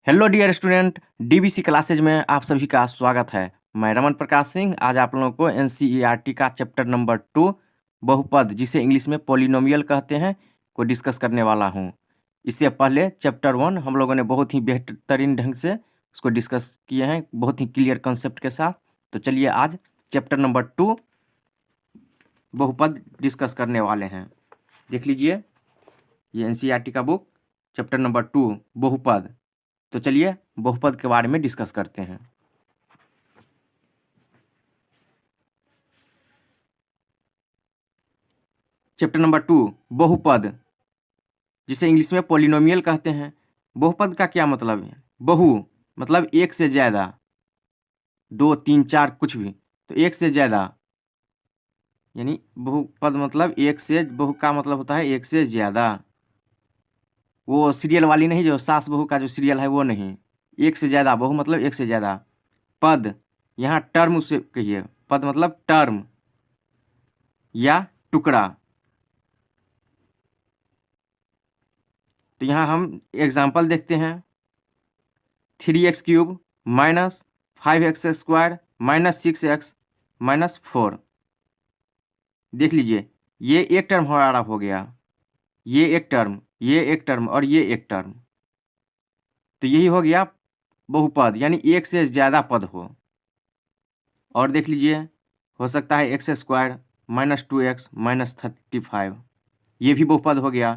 Hello dear student, DBC classes में आप सभी का स्वागत है। मैं रमन प्रकाश सिंह आज आप लोगों को एनसीईआरटी का चैप्टर नंबर 2 बहुपद जिसे इंग्लिश में पॉलिनोमियल कहते हैं को डिस्कस करने वाला हूं। इससे पहले चैप्टर 1 हम लोगों ने बहुत ही बेहतरीन ढंग से उसको डिस्कस किए हैं, बहुत ही क्लियर कंसेप्ट के साथ। तो चलिए आज चैप्टर नंबर 2 बहुपद डिस्कस करने वाले हैं। देख लीजिए, ये एनसीईआरटी का बुक चैप्टर नंबर 2 बहुपद। तो चलिए बहुपद के बारे में डिस्कस करते हैं। चैप्टर नंबर 2 बहुपद जिसे इंग्लिश में पॉलिनोमियल कहते हैं। बहुपद का क्या मतलब है? बहु मतलब एक से ज्यादा, दो तीन चार कुछ भी, तो एक से ज्यादा यानी बहुपद मतलब एक से, बहु का मतलब होता है एक से ज्यादा। वो सीरियल वाली नहीं, जो सास बहू का जो सीरियल है वो नहीं। एक से ज्यादा, बहु मतलब एक से ज्यादा। पद यहाँ टर्म उसे कहिए, पद मतलब टर्म या टुकड़ा। तो यहाँ हम एग्जाम्पल देखते हैं। 3x³ minus 5x² minus 6x minus 4। देख लीजिए, ये एक टर्म हमारा हो गया, ये एक टर्म, ये एक टर्म और ये एक टर्म। तो यही हो गया बहुपद, यानी एक से ज़्यादा पद हो। और देख लीजिए, हो सकता है x² माइनस 2x माइनस 35। ये भी बहुपद हो गया,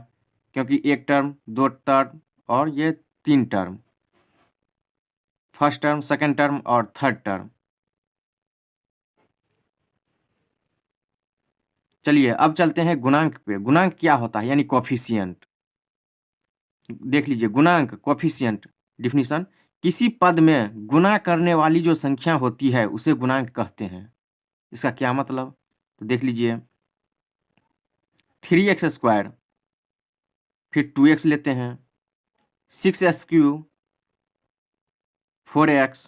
क्योंकि एक टर्म, दो टर्म और ये तीन term, first term, second term और थर्ड टर्म। चलिए अब चलते हैं गुणांक पे। गुणांक क्या होता है, यानी कोफिशिएंट। देख लीजिए, गुणांक कोफिशिएंट डिफिनीशन, किसी पद में गुणा करने वाली जो संख्या होती है उसे गुणांक कहते हैं। इसका क्या मतलब? तो देख लीजिए, 3x², फिर 2x लेते हैं, 6x³, 4x,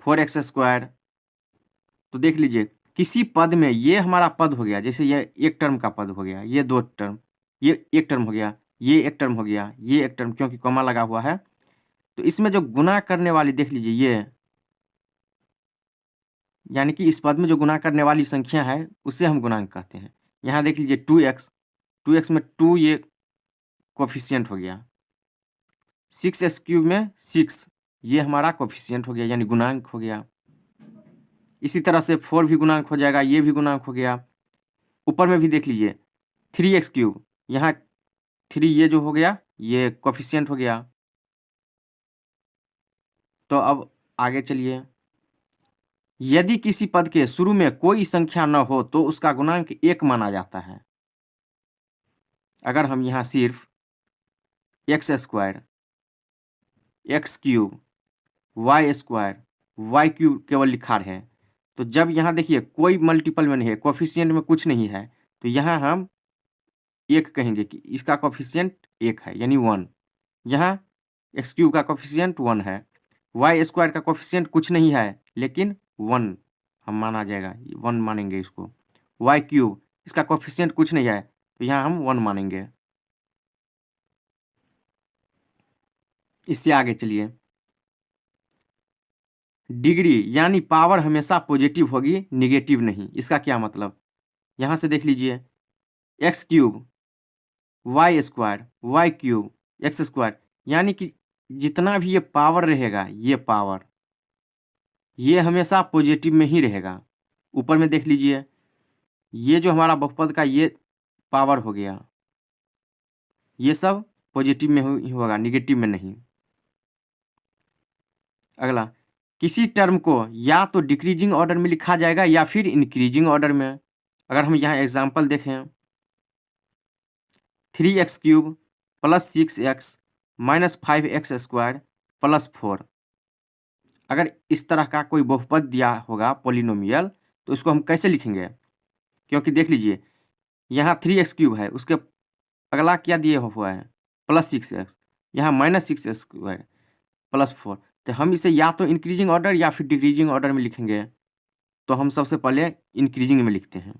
4x²। तो देख लीजिए, किसी पद में ये हमारा पद हो गया, जैसे ये एक टर्म का पद हो गया, ये दो टर्म, ये एक टर्म हो गया, ये एक टर्म हो गया, ये एक टर्म, क्योंकि कॉमा लगा हुआ है। तो इसमें जो गुणा करने वाली, देख लीजिए, ये यानी कि इस पद में जो गुणा करने वाली संख्या है उसे हम गुणांक कहते हैं। यहाँ देख लीजिए 2x में 2 ये कोफिशिएंट हो गया, 6x³ में 6 ये हमारा कोफिशिएंट हो गया, यानी गुणांक हो गया। इसी तरह से 4 भी गुणांक हो जाएगा, ये भी गुणांक हो गया। ऊपर में भी देख लीजिए 3x³, यहाँ 3 ये जो हो गया ये कोफिशिएंट हो गया। तो अब आगे चलिए, यदि किसी पद के शुरू में कोई संख्या न हो तो उसका गुणांक 1 माना जाता है। अगर हम यहाँ सिर्फ x² x³ y² y³ केवल लिखा रहे, तो जब यहाँ देखिए कोई मल्टीपल में नहीं है, कोफिशिएंट में कुछ नहीं है, तो यहाँ हम 1 कहेंगे कि इसका कोफिशिएंट 1 है, यानी 1। यहाँ x³ का कोफिशिएंट 1 है, y² का कोफिशिएंट कुछ नहीं है लेकिन 1 हम माना जाएगा, 1 मानेंगे इसको। y³ इसका कोफिशिएंट कुछ नहीं है, तो यहाँ हम 1 मानेंगे। इससे आगे चलिए, डिग्री यानी पावर हमेशा पॉजिटिव होगी, निगेटिव नहीं। इसका क्या मतलब? यहाँ से देख लीजिए, x³ y² y³ x², यानी कि जितना भी ये पावर रहेगा, ये पावर ये हमेशा पॉजिटिव में ही रहेगा। ऊपर में देख लीजिए, ये जो हमारा बहुपद का ये पावर हो गया, ये सब पॉजिटिव में ही होगा, निगेटिव में नहीं। अगला, किसी टर्म को या तो डिक्रीजिंग ऑर्डर में लिखा जाएगा या फिर इंक्रीजिंग ऑर्डर में। अगर हम यहाँ एग्जांपल देखें, 3x³ plus 6x minus 5x² plus 4। अगर इस तरह का कोई बहुपद दिया होगा पॉलिनोमियल, तो इसको हम कैसे लिखेंगे? क्योंकि देख लीजिए, यहाँ 3x³ है, उसके अगला क्या दिए हुआ है? प्लस 6x, यहाँ माइनस 6x² प्लस 4। तो हम इसे या तो इंक्रीजिंग ऑर्डर या फिर डिक्रीजिंग ऑर्डर में लिखेंगे। तो हम सबसे पहले इंक्रीजिंग में लिखते हैं।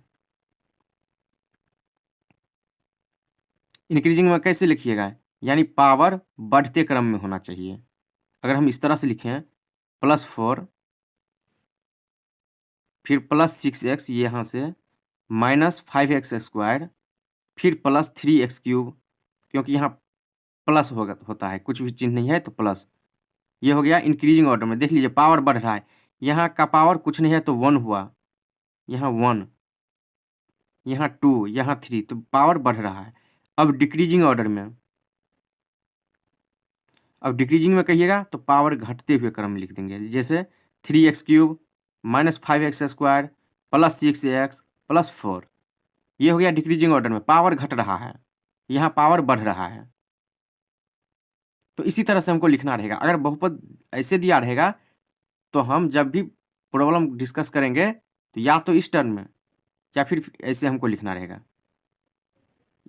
इंक्रीजिंग में कैसे लिखिएगा? यानी पावर बढ़ते क्रम में होना चाहिए। अगर हम इस तरह से लिखें +4 फिर +6x ये यहाँ से -5x², फिर +3x³ क्योंकि यहाँ प्लस होता है, कुछ भी चिन्ह नहीं है तो प्लस। ये हो गया इंक्रीजिंग ऑर्डर में। देख लीजिए पावर बढ़ रहा है, यहाँ का पावर कुछ नहीं है तो 1 हुआ, यहाँ 1, यहाँ 2, यहाँ 3, तो पावर बढ़ रहा है। अब डिक्रीजिंग ऑर्डर में, अब डिक्रीजिंग में कहिएगा तो पावर घटते हुए क्रम लिख देंगे, जैसे 3x³ -5x² +6x +4। ये हो गया डिक्रीजिंग ऑर्डर में, पावर घट रहा है, यहाँ पावर बढ़ रहा है। तो इसी तरह से हमको लिखना रहेगा। अगर बहुपद ऐसे दिया रहेगा तो हम जब भी प्रॉब्लम डिस्कस करेंगे तो या तो इस टर्म में या फिर ऐसे हमको लिखना रहेगा,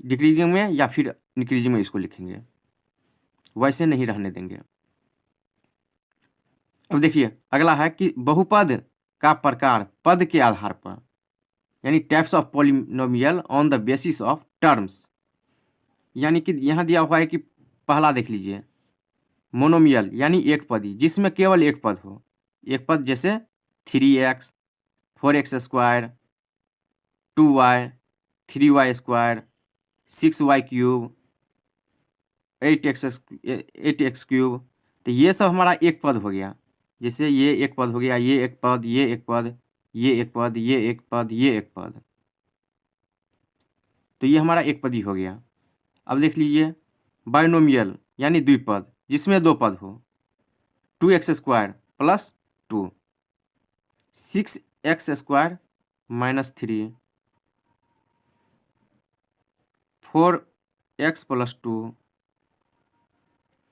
डिक्रीजिंग में या फिर इंक्रीजिंग में इसको लिखेंगे, वैसे नहीं रहने देंगे। अब देखिए अगला है कि बहुपद का प्रकार पद के आधार पर, यानी types of polynomial on the basis of terms. यानी कि यहाँ दिया हुआ है कि पहला देख लीजिए मोनोमियल यानी एक पदी, जिसमें केवल एक पद हो। एक पद जैसे 3x 4x², 2y 3y², 6y³, 8x³। तो ये सब हमारा एक पद हो गया। जैसे ये एक पद हो गया, ये एक पद, ये एक पद, ये एक पद, ये एक पद, ये एक पद, तो ये हमारा एक पदी हो गया। अब देख लीजिए बाइनोमियल यानी द्विपद, जिसमें दो पद हो। 2x² + 2, 6x² - 3, 4x + 2,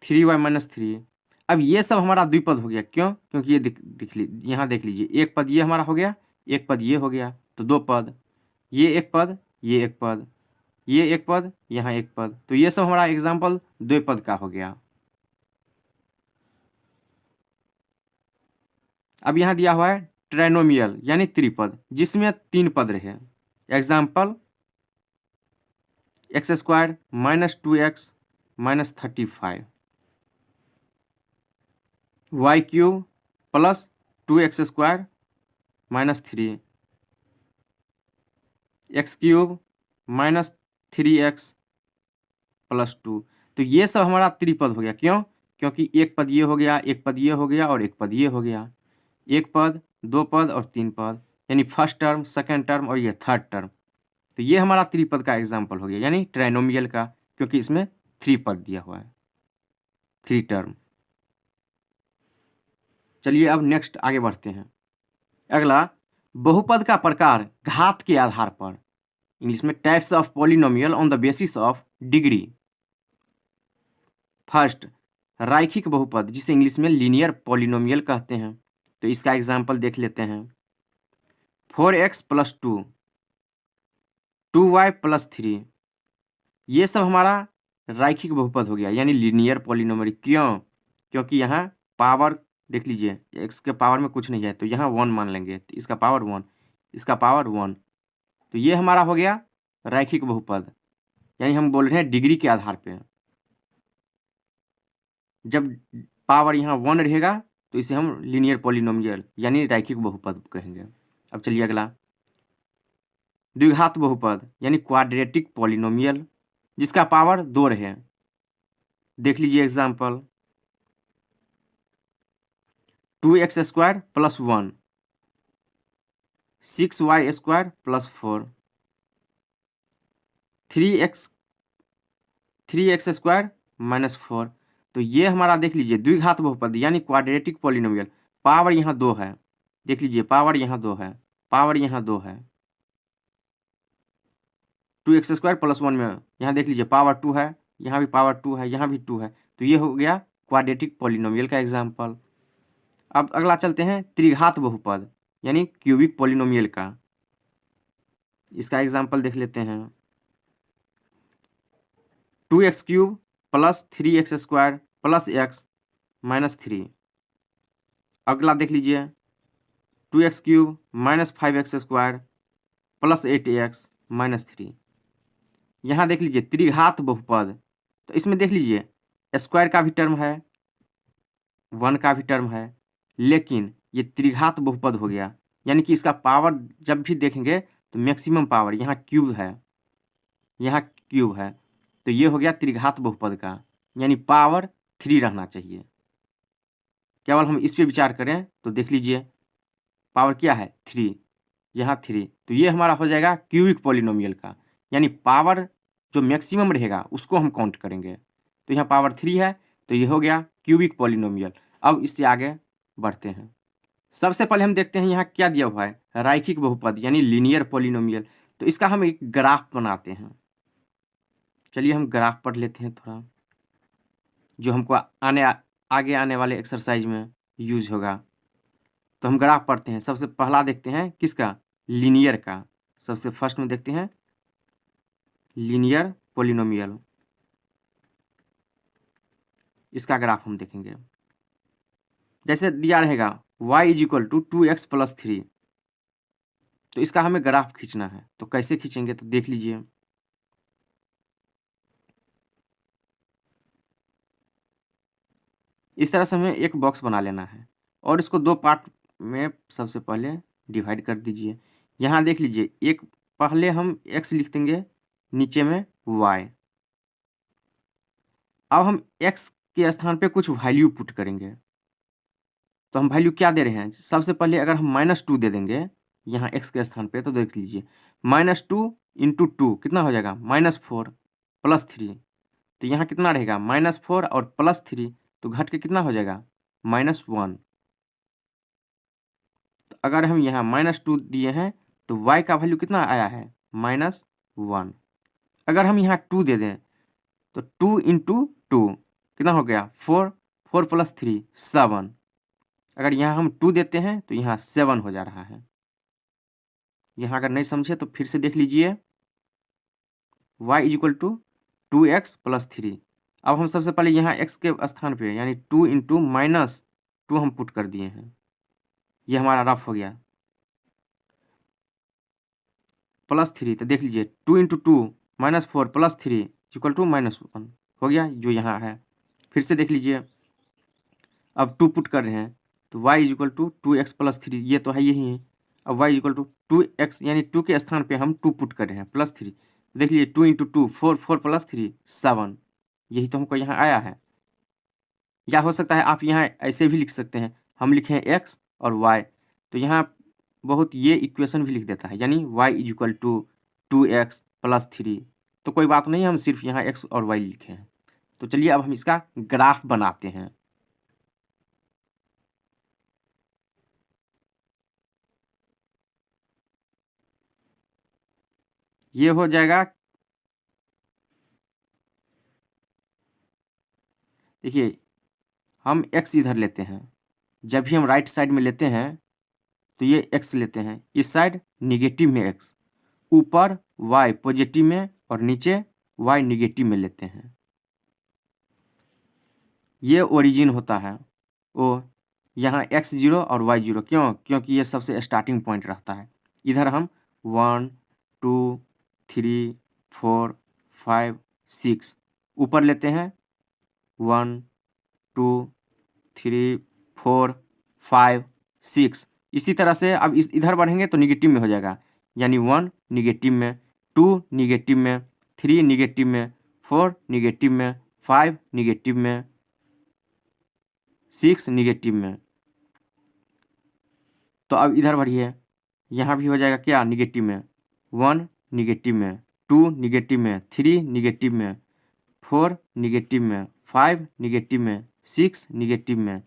3y - 3। अब ये सब हमारा द्विपद हो गया। क्यों? क्योंकि ये यहाँ देख लीजिए एक पद ये हमारा हो गया, एक पद ये हो गया, तो दो पद, ये एक पद, ये एक पद, ये एक पद, यहाँ एक पद, तो ये सब हमारा एग्जाम्पल द्विपद का हो गया। अब यहाँ दिया हुआ है ट्राइनोमियल यानी त्रिपद, जिसमें तीन पद रहे। Example x² - 2x - 35, y³ + 2x² - 3, x³ - 3x + 2। तो ये सब हमारा त्रिपद हो गया। क्यों? क्योंकि एक पद ये हो गया, एक पद ये हो गया और एक पद ये हो गया। एक पद, दो पद और तीन पद, यानी फर्स्ट टर्म, सेकेंड टर्म और ये थर्ड टर्म। तो ये हमारा त्रिपद का एग्जाम्पल हो गया, यानी ट्राइनोमियल का, क्योंकि इसमें 3 पद दिया हुआ है, 3 टर्म। चलिए अब नेक्स्ट आगे बढ़ते हैं। अगला बहुपद का प्रकार घात के आधार पर, इंग्लिश में types of polynomial on the basis of degree. First रैखिक बहुपद, जिसे इंग्लिश में लीनियर पॉलिनोमियल कहते हैं। तो इसका एग्जाम्पल देख लेते हैं। 4x + 2, 2y + 3, ये सब हमारा रैखिक बहुपद हो गया, यानी लीनियर पॉलिनोमियल। क्यों? क्योंकि यहाँ पावर देख लीजिए, x के पावर में कुछ नहीं है तो यहाँ 1 मान लेंगे, तो इसका पावर 1, इसका पावर 1, तो ये हमारा हो गया रैखिक बहुपद। यानी हम बोल रहे हैं डिग्री के आधार पे, जब पावर यहाँ 1 रहेगा तो इसे हम लीनियर पॉलिनोमियल यानी रैखिक बहुपद कहेंगे। अब चलिए अगला द्विघात बहुपद यानी क्वाड्रेटिक पॉलिनोमियल, जिसका पावर 2 रहे। देख लीजिए एग्जाम्पल 2x² + 1, 6y² + 4, 3x² - 4। तो ये हमारा देख लीजिए द्विघात बहुपद यानी क्वाड्रेटिक पॉलिनोमियल। पावर यहाँ 2 है, देख लीजिए पावर यहाँ 2 है, पावर यहाँ 2 है। 2x² + 1 में यहाँ देख लीजिए पावर 2 है, यहाँ भी पावर 2 है, यहाँ भी 2 है, तो ये हो गया क्वाड्रेटिक पॉलिनोमियल का एग्जाम्पल। अब अगला चलते हैं त्रिघात बहुपद यानी क्यूबिक पॉलिनोमियल का। इसका एग्जाम्पल देख लेते हैं। 2x³ + 3x² + x - 3। अगला देख लीजिए 2x³ - 5x² + 8x - 3। यहाँ देख लीजिए त्रिघात बहुपद, तो इसमें देख लीजिए स्क्वायर का भी टर्म है, 1 का भी टर्म है, लेकिन ये त्रिघात बहुपद हो गया, यानी कि इसका पावर जब भी देखेंगे तो मैक्सिमम पावर, यहाँ क्यूब है, यहाँ क्यूब है, तो ये हो गया त्रिघात बहुपद का, यानी पावर 3 रहना चाहिए। केवल हम इस पे विचार करें तो देख लीजिए पावर क्या है 3, यहाँ 3, तो ये हमारा हो जाएगा क्यूबिक पॉलिनोमियल का, यानी पावर जो मैक्सिमम रहेगा उसको हम काउंट करेंगे। तो यहाँ पावर 3 है, तो ये हो गया क्यूबिक पॉलिनोमियल। अब इससे आगे बढ़ते हैं। सबसे पहले हम देखते हैं यहाँ क्या दिया हुआ है, रैखिक बहुपद यानी लीनियर पॉलिनोमियल। तो इसका हम एक ग्राफ बनाते हैं। चलिए हम ग्राफ पढ़ लेते हैं थोड़ा, जो हमको आगे आने वाले एक्सरसाइज में यूज होगा। तो हम ग्राफ पढ़ते हैं। सबसे पहला देखते हैं किसका, लीनियर का। सबसे फर्स्ट में देखते हैं लीनियर पॉलिनोमियल, इसका ग्राफ हम देखेंगे। जैसे दिया रहेगा y is equal to 2x plus 3, तो इसका हमें ग्राफ खींचना है। तो कैसे खींचेंगे तो देख लीजिए। इस तरह से हमें एक बॉक्स बना लेना है और इसको दो पार्ट में सबसे पहले डिवाइड कर दीजिए। यहाँ देख लीजिए, एक पहले हम x लिख देंगे, नीचे में y। अब हम x के स्थान पे कुछ वैल्यू पुट करेंगे। तो हम वैल्यू क्या दे रहे हैं, सबसे पहले अगर हम -2 दे देंगे यहाँ x के स्थान पे, तो देख लीजिए -2 इंटू 2 कितना हो जाएगा, -4 प्लस 3। तो यहाँ कितना रहेगा, -4 और प्लस 3, तो घट के कितना हो जाएगा, -1। तो अगर हम यहाँ -2 दिए हैं तो y का वैल्यू कितना आया है, -1। अगर हम यहाँ 2 दे दें तो 2 इंटू 2 कितना हो गया, 4, 4 प्लस 3 7। अगर यहाँ हम 2 देते हैं तो यहाँ 7 हो जा रहा है। यहाँ अगर नहीं समझे तो फिर से देख लीजिए, y is equal to 2x plus 3। अब हम सबसे पहले यहाँ x के स्थान पे यानी 2 इंटू -2 हम पुट कर दिए हैं। ये हमारा रफ हो गया, प्लस 3। तो देख लीजिए 2 इंटू 2 -4 प्लस 3 इक्वल टू -1 हो गया, जो यहाँ है। फिर से देख लीजिए, अब 2 पुट कर रहे हैं तो y is equal to 2x plus 3, ये तो है यही है। अब y is equal to 2x, यानी 2 के स्थान पे हम 2 पुट कर रहे हैं प्लस 3। देख लीजिए 2 इंटू 2 4, 4 प्लस 3 7, यही तो हमको यहाँ आया है। या हो सकता है आप यहाँ ऐसे भी लिख सकते हैं, हम लिखे हैं x और y, तो यहाँ बहुत ये इक्वेशन भी लिख देता है, यानी y is equal to 2x plus 3। तो कोई बात नहीं, हम सिर्फ यहाँ x और y लिखे हैं। तो चलिए अब हम इसका ग्राफ बनाते हैं। ये हो जाएगा, देखिए हम x इधर लेते हैं, जब भी हम राइट साइड में लेते हैं तो ये x लेते हैं, इस साइड निगेटिव में x, ऊपर y पॉजिटिव में और नीचे y निगेटिव में लेते हैं। ये ओरिजिन होता है वो, यहाँ x0 और y0, क्यों, क्योंकि ये सबसे स्टार्टिंग पॉइंट रहता है। इधर हम 1 2 3 4 5 6 ऊपर लेते हैं, 1 2 3 4 5 6। इसी तरह से अब इधर बढ़ेंगे तो निगेटिव में हो जाएगा, यानी 1 निगेटिव में, 2 निगेटिव में, 3 निगेटिव में, 4 निगेटिव में, 5 निगेटिव में, 6 निगेटिव में। तो अब इधर बढ़िए, यहाँ भी हो जाएगा क्या, निगेटिव में, 1 निगेटिव में, 2 निगेटिव में, 3 निगेटिव में, 4 निगेटिव में, 5 निगेटिव में, 6 निगेटिव में।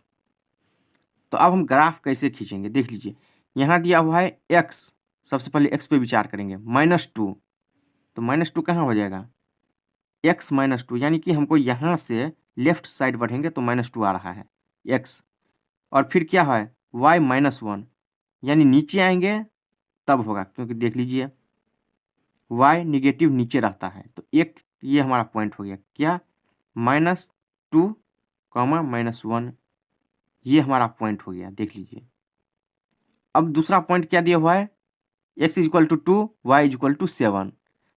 तो अब हम ग्राफ कैसे खींचेंगे देख लीजिए। यहाँ दिया हुआ है x, सबसे पहले x पे विचार करेंगे, -2। तो -2 कहाँ हो जाएगा, x -2, यानी कि हमको यहाँ से लेफ्ट साइड बढ़ेंगे तो -2 आ रहा है x। और फिर क्या है, y -1, यानी नीचे आएंगे तब होगा, क्योंकि देख लीजिए y निगेटिव नीचे रहता है। तो एक ये हमारा पॉइंट हो गया क्या, -2, -1, ये हमारा पॉइंट हो गया, देख लीजिए। अब दूसरा पॉइंट क्या दिया हुआ है, x is equal to 2, y is equal to 7।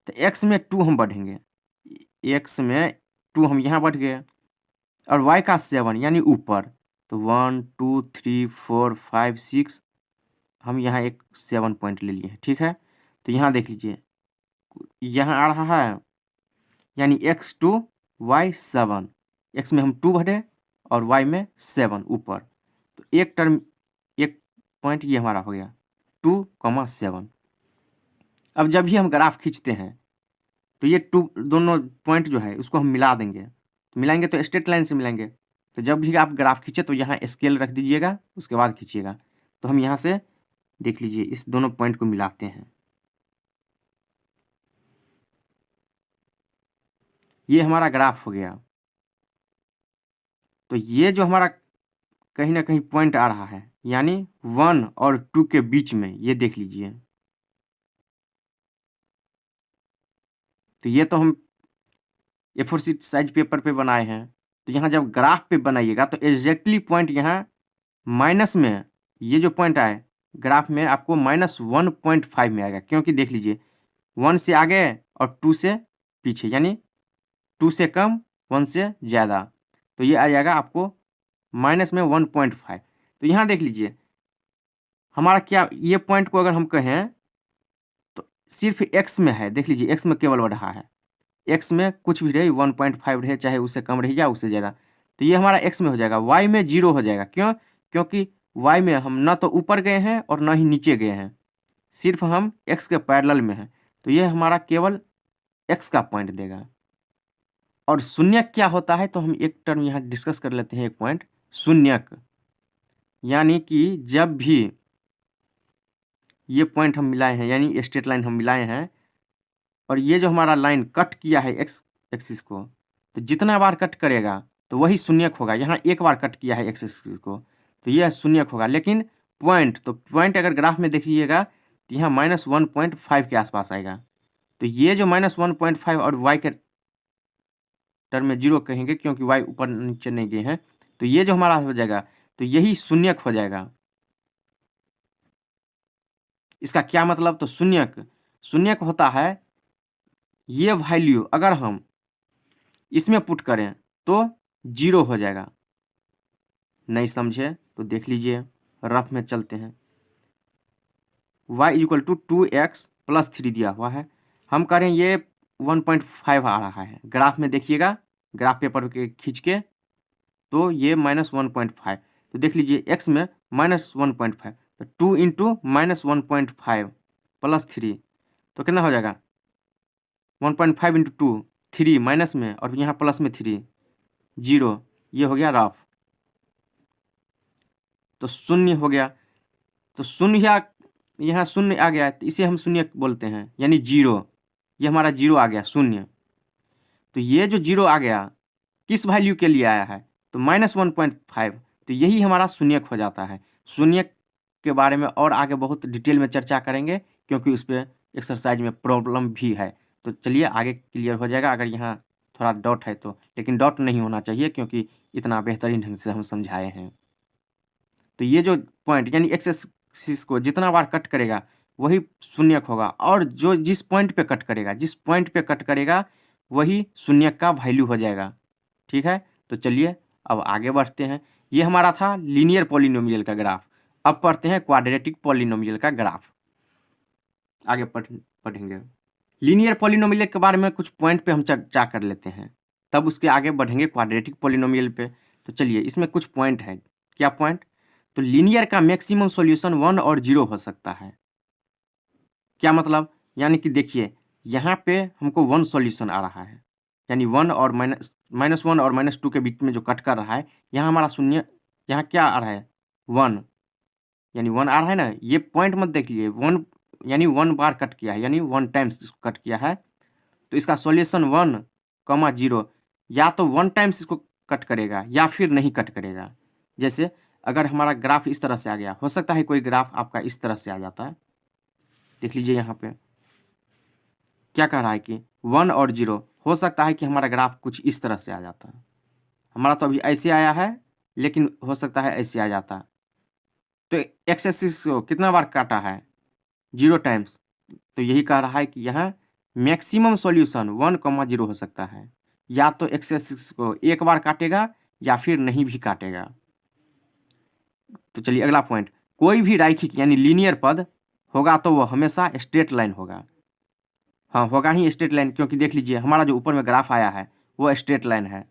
तो x में 2 हम बढ़ेंगे, x में 2 हम यहाँ बढ़ गए, और y का 7 यानी ऊपर, तो 1 2 3 4 5 6, हम यहाँ एक 7 पॉइंट ले लिए, ठीक है। तो यहाँ देख लीजिए, यहाँ आ रहा है यानी x2 y7, x में हम 2 भरे और y में 7 ऊपर, तो एक टर्म एक पॉइंट ये हमारा हो गया 2,7। अब जब भी हम ग्राफ खींचते हैं तो ये दोनों पॉइंट जो है उसको हम मिला देंगे, तो मिलाएंगे तो स्ट्रेट लाइन से मिलाएंगे। तो जब भी आप ग्राफ खींचे तो यहाँ स्केल रख दीजिएगा, उसके बाद खींचिएगा। तो हम यहाँ से देख लीजिए इस दोनों पॉइंट को मिलाते हैं, ये हमारा ग्राफ हो गया। तो ये जो हमारा कहीं ना कहीं पॉइंट आ रहा है यानी 1 और 2 के बीच में, ये देख लीजिए। तो ये तो हम A4 शीट साइज पेपर पे बनाए हैं, तो यहाँ जब ग्राफ पे बनाइएगा तो एग्जैक्टली पॉइंट यहाँ माइनस में, ये जो पॉइंट आए ग्राफ में आपको -1.5 में आएगा, क्योंकि देख लीजिए 1 से आगे और 2 से पीछे, यानी 2 से कम 1 से ज़्यादा, तो ये आ जाएगा आपको माइनस में 1.5। तो यहाँ देख लीजिए हमारा क्या, ये पॉइंट को अगर हम कहें तो सिर्फ x में है, देख लीजिए x में केवल बढ़ रहा है, x में कुछ भी रहे 1.5 रहे, चाहे उससे कम रहे या उससे ज़्यादा, तो ये हमारा x में हो जाएगा, y में 0 हो जाएगा। क्यों? क्योंकि y में हम ना तो ऊपर गए हैं और ना ही नीचे गए हैं, सिर्फ हम x के पैरेलल में हैं, तो ये हमारा केवल x का पॉइंट देगा। और शून्यक क्या होता है, तो हम एक टर्म यहाँ डिस्कस कर लेते हैं, एक पॉइंट शून्यक, यानी कि जब भी ये पॉइंट हम मिलाए हैं, यानी स्ट्रेट लाइन हम मिलाए हैं, और ये जो हमारा लाइन कट किया है एक्स एक्सिस को, तो जितना बार कट करेगा तो वही शून्यक होगा। यहाँ एक बार कट किया है एक्स एक्सिस को, तो यह शून्यक होगा। लेकिन पॉइंट, तो पॉइंट अगर ग्राफ में देखिएगा तो यहाँ -1.5 के आसपास आएगा, तो ये जो -1.5 और y के टर्म में 0 कहेंगे क्योंकि y ऊपर नीचे नहीं गए हैं, तो ये जो हमारा हो जाएगा तो यही शून्यक हो जाएगा। इसका क्या मतलब, तो शून्यक, शून्यक होता है ये वैल्यू अगर हम इसमें पुट करें तो 0 हो जाएगा। नहीं समझे तो देख लीजिए, रफ में चलते हैं। y = 2x + 3 दिया हुआ है, हम करें ये 1.5 आ रहा है, ग्राफ में देखिएगा, ग्राफ पेपर के खींच के, तो ये -1.5, तो देख लीजिए x में -1.5, तो 2 × -1.5 + 3, तो कितना हो जाएगा 1.5 × 2 3 माइनस में, और यहाँ प्लस में 3 0, ये हो गया रफ, तो शून्य हो गया। तो शून्य यहाँ शून्य आ गया, तो इसे हम शून्य बोलते हैं, यानी 0, ये हमारा 0 आ गया शून्य। तो ये जो 0 आ गया किस वैल्यू के लिए आया है, तो -1.5, तो यही हमारा शून्यक हो जाता है। शून्यक के बारे में और आगे बहुत डिटेल में चर्चा करेंगे, क्योंकि उस पर एक्सरसाइज में प्रॉब्लम भी है। तो चलिए आगे क्लियर हो जाएगा, अगर यहाँ थोड़ा डॉट है तो, लेकिन डॉट नहीं होना चाहिए क्योंकि इतना बेहतरीन ढंग से हम समझाए हैं। तो ये जो पॉइंट यानी एक्स एक्सिस को जितना बार कट करेगा वही शून्यक होगा, और जो जिस पॉइंट पे कट करेगा वही शून्यक का वैल्यू हो जाएगा। ठीक है, तो चलिए अब आगे बढ़ते हैं। ये हमारा था लीनियर पॉलिनोमियल का ग्राफ। अब पढ़ते हैं क्वाड्रेटिक पॉलिनोमियल का ग्राफ। आगे पढ़ेंगे लीनियर पॉलिनोमियल के बारे में, कुछ पॉइंट पे हम चर्चा कर लेते हैं, तब उसके आगे बढ़ेंगे क्वाड्रेटिक पॉलिनोमियल पे। तो चलिए इसमें कुछ पॉइंट है। क्या पॉइंट, तो लीनियर का मैक्सिमम सॉल्यूशन 1 और 0 हो सकता है। क्या मतलब, यानी कि देखिए यहाँ पे हमको 1 सॉल्यूशन आ रहा है, यानी 1 और -1 और -2 के बीच में जो कट कर रहा है, यहाँ हमारा शून्य, यहाँ क्या आ रहा है 1, यानी 1 आ रहा है ना। ये पॉइंट मत देखिए, 1 यानी 1 बार कट किया है, यानी 1 टाइम्स इसको कट किया है, तो इसका सॉल्यूशन 1, 0 या तो 1 टाइम्स इसको कट करेगा या फिर नहीं कट करेगा। जैसे अगर हमारा ग्राफ इस तरह से आ गया, हो सकता है कोई ग्राफ आपका इस तरह से आ जाता है। देख लीजिए यहाँ पे क्या कह रहा है कि 1 और 0, हो सकता है कि हमारा ग्राफ कुछ इस तरह से आ जाता है। हमारा तो अभी ऐसे आया है, लेकिन हो सकता है ऐसे आ जाता। तो एक्स एक्सिस को कितना बार काटा है 0 टाइम्स, तो यही कह रहा है कि यहाँ मैक्सिमम सॉल्यूशन 1, 0 हो सकता है, या तो एक्स एक्सिस को एक बार काटेगा या फिर नहीं भी काटेगा। तो चलिए अगला पॉइंट, कोई भी रैखिक यानी लीनियर पद होगा तो वो हमेशा स्ट्रेट लाइन होगा। हाँ, होगा ही स्ट्रेट लाइन, क्योंकि देख लीजिए हमारा जो ऊपर में ग्राफ आया है वो स्ट्रेट लाइन है।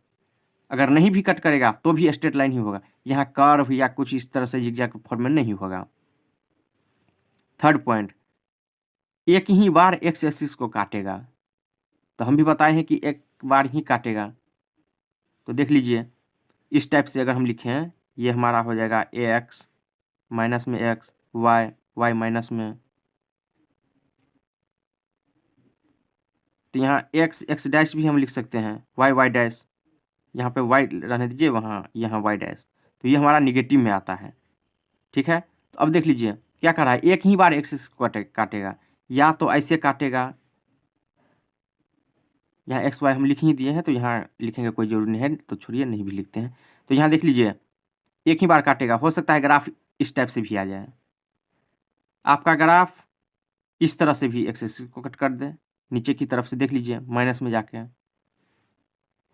अगर नहीं भी कट करेगा तो भी स्ट्रेट लाइन ही होगा, यहाँ कर्व या कुछ इस तरह से जिगजैग फॉर्म में नहीं होगा। थर्ड पॉइंट, एक ही बार एक्स एक्सिस को काटेगा। तो हम भी बताए हैं कि एक बार ही काटेगा। तो देख लीजिए इस टाइप से अगर हम लिखें, ये हमारा हो जाएगा ए एक्स माइनस में एक्स, वाई वाई माइनस में, तो यहाँ एक्स एक्स डैश भी हम लिख सकते हैं, वाई वाई डैश, यहाँ पे वाई रहने दीजिए, वहाँ यहाँ वाई डैश, तो ये हमारा निगेटिव में आता है। ठीक है, तो अब देख लीजिए क्या कर रहा है, एक ही बार एक्सिस काटेगा, या तो ऐसे काटेगा, यहाँ एक्स वाई हम लिख ही दिए हैं तो यहाँ लिखेंगे कोई जरूरी नहीं है, तो छोड़िए नहीं भी लिखते हैं। तो यहाँ देख लीजिए एक ही बार काटेगा, हो सकता है ग्राफ इस टाइप से भी आ जाए, आपका ग्राफ इस तरह से भी एक्सिस को कट कर दे, नीचे की तरफ से देख लीजिए माइनस में जाके,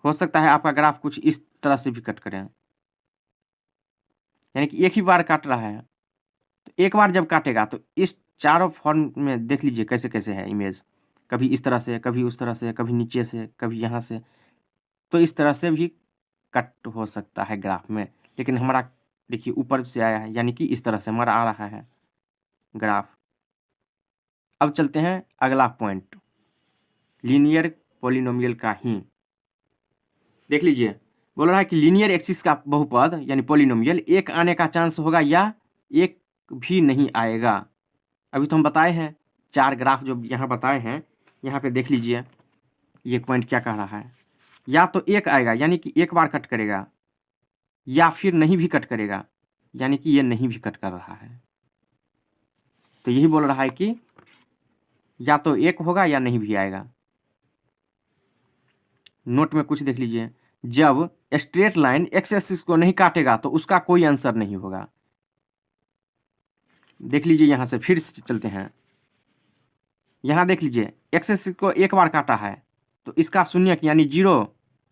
हो सकता है आपका ग्राफ कुछ इस तरह से भी कट करें, यानी कि एक ही बार काट रहा है। तो एक बार जब काटेगा तो इस चारों फॉर्म में देख लीजिए कैसे कैसे है इमेज, कभी इस तरह से, कभी उस तरह से, कभी नीचे से, कभी यहाँ से, तो इस तरह से भी कट हो सकता है ग्राफ में। लेकिन हमारा देखिए ऊपर से आया है, यानी कि इस तरह से हमारा आ रहा है ग्राफ। अब चलते हैं अगला पॉइंट, लीनियर पॉलिनोमियल का ही। देख लीजिए बोल रहा है कि लीनियर एक्सिस का बहुपद यानी पॉलिनोमियल एक आने का चांस होगा या एक भी नहीं आएगा। अभी तो हम बताए हैं, चार ग्राफ जो यहाँ बताए हैं, यहाँ पे देख लीजिए ये पॉइंट क्या कह रहा है, या तो एक आएगा यानी कि एक बार कट करेगा, या फिर नहीं भी कट करेगा, यानी कि ये नहीं भी कट कर रहा है। तो यही बोल रहा है कि या तो एक होगा या नहीं भी आएगा। नोट में कुछ देख लीजिए, जब स्ट्रेट लाइन एक्स एक्सिस को नहीं काटेगा तो उसका कोई आंसर नहीं होगा। देख लीजिए यहाँ से फिर से चलते हैं, यहाँ देख लीजिए एक्स एक्सिस को एक बार काटा है तो इसका शून्यक यानी जीरो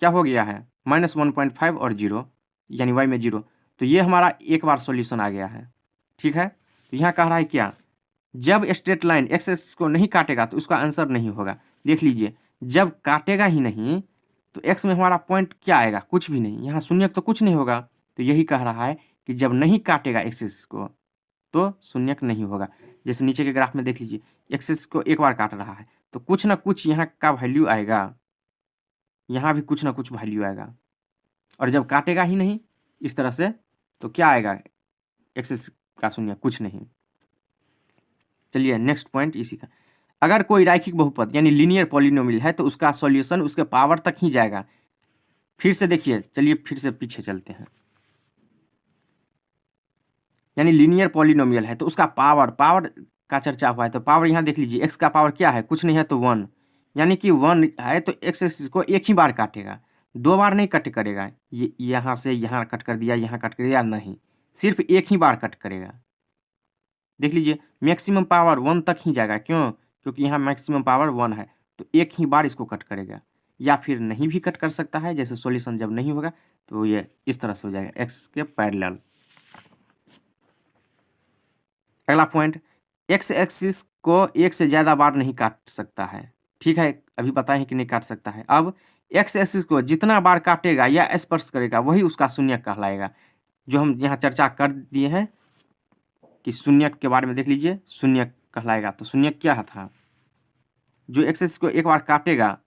क्या हो गया है, -1.5 और जीरो, यानी वाई में जीरो, तो ये हमारा एक बार सॉल्यूशन आ गया है। ठीक है, तो यहाँ कह रहा है क्या, जब स्ट्रेट लाइन एक्स एक्सिस को नहीं काटेगा तो उसका आंसर नहीं होगा। देख लीजिए जब काटेगा ही नहीं तो एक्स में हमारा पॉइंट क्या आएगा, कुछ भी नहीं, यहाँ शून्यक तो कुछ नहीं होगा। तो यही कह रहा है कि जब नहीं काटेगा एक्सिस को तो शून्यक नहीं होगा। जैसे नीचे के ग्राफ में देख लीजिए एक्सिस को एक बार काट रहा है तो कुछ ना कुछ यहाँ का वैल्यू आएगा, यहाँ भी कुछ ना कुछ वैल्यू आएगा, और जब काटेगा ही नहीं इस तरह से तो क्या आएगा, एक्सिस का शून्य कुछ नहीं। चलिए नेक्स्ट पॉइंट इसी का, अगर कोई रैखिक बहुपद यानी लीनियर पॉलिनोमियल है तो उसका सॉल्यूशन उसके पावर तक ही जाएगा। फिर से देखिए, चलिए फिर से पीछे चलते हैं, यानी लीनियर पॉलिनोमियल है तो उसका पावर का चर्चा हुआ है, तो पावर यहाँ देख लीजिए एक्स का पावर क्या है, कुछ नहीं है तो 1, यानी कि 1 है तो एक्स एक्सिस को एक ही बार काटेगा, दो बार नहीं कट करेगा, ये यहाँ से यहाँ कट कर दिया, यहाँ कट कर दिया, नहीं, सिर्फ एक ही बार कट करेगा। देख लीजिए मैक्सिमम पावर 1 तक ही जाएगा, क्यों, क्योंकि यहाँ मैक्सिमम पावर 1 है, तो एक ही बार इसको कट करेगा, या फिर नहीं भी कट कर सकता है, जैसे सॉल्यूशन जब नहीं होगा तो ये इस तरह से हो जाएगा एक्स के पैरेलल। अगला पॉइंट, एक्स एक्सिस को एक से ज़्यादा बार नहीं काट सकता है। ठीक है, अभी बताए हैं कि नहीं काट सकता है। अब एक्स एक्सिस को जितना बार काटेगा या स्पर्श करेगा वही उसका शून्यक कहलाएगा, जो हम यहाँ चर्चा कर दिए हैं कि शून्यक के बारे में देख लीजिए, शून्यक कहलाएगा। तो शून्यक क्या था, जो एक्स एक्सिस को एक बार काटेगा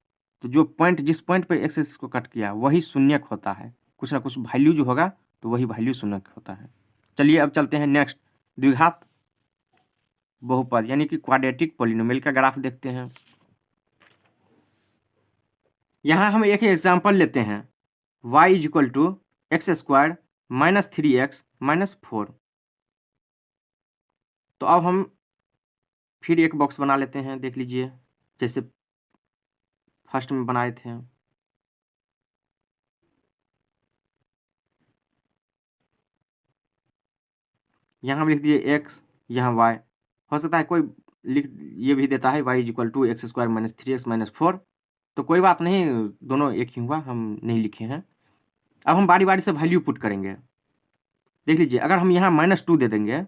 तो जो पॉइंट जिस पॉइंट पर एक्स एक्सिस को कट किया वही शून्यक होता है, कुछ ना कुछ वैल्यू जो होगा तो वही वैल्यू शून्यक होता है। चलिए अब चलते हैं नेक्स्ट, द्विघात बहुपद यानी कि क्वाड्रेटिक पॉलिनोमियल का ग्राफ देखते हैं। यहाँ हम एक एग्जांपल लेते हैं, y equal to X square -3x -4। तो अब हम फिर एक बॉक्स बना लेते हैं, देख लीजिए जैसे फर्स्ट में बनाए थे। यहाँ हम लिख दिए x, यहाँ y, हो सकता है कोई लिख ये भी देता है y equal to X square -3x -4, तो कोई बात नहीं, दोनों एक ही हुआ, हम नहीं लिखे हैं। अब हम बारी बारी से वैल्यू पुट करेंगे। देख लीजिए, अगर हम यहाँ -2 दे देंगे,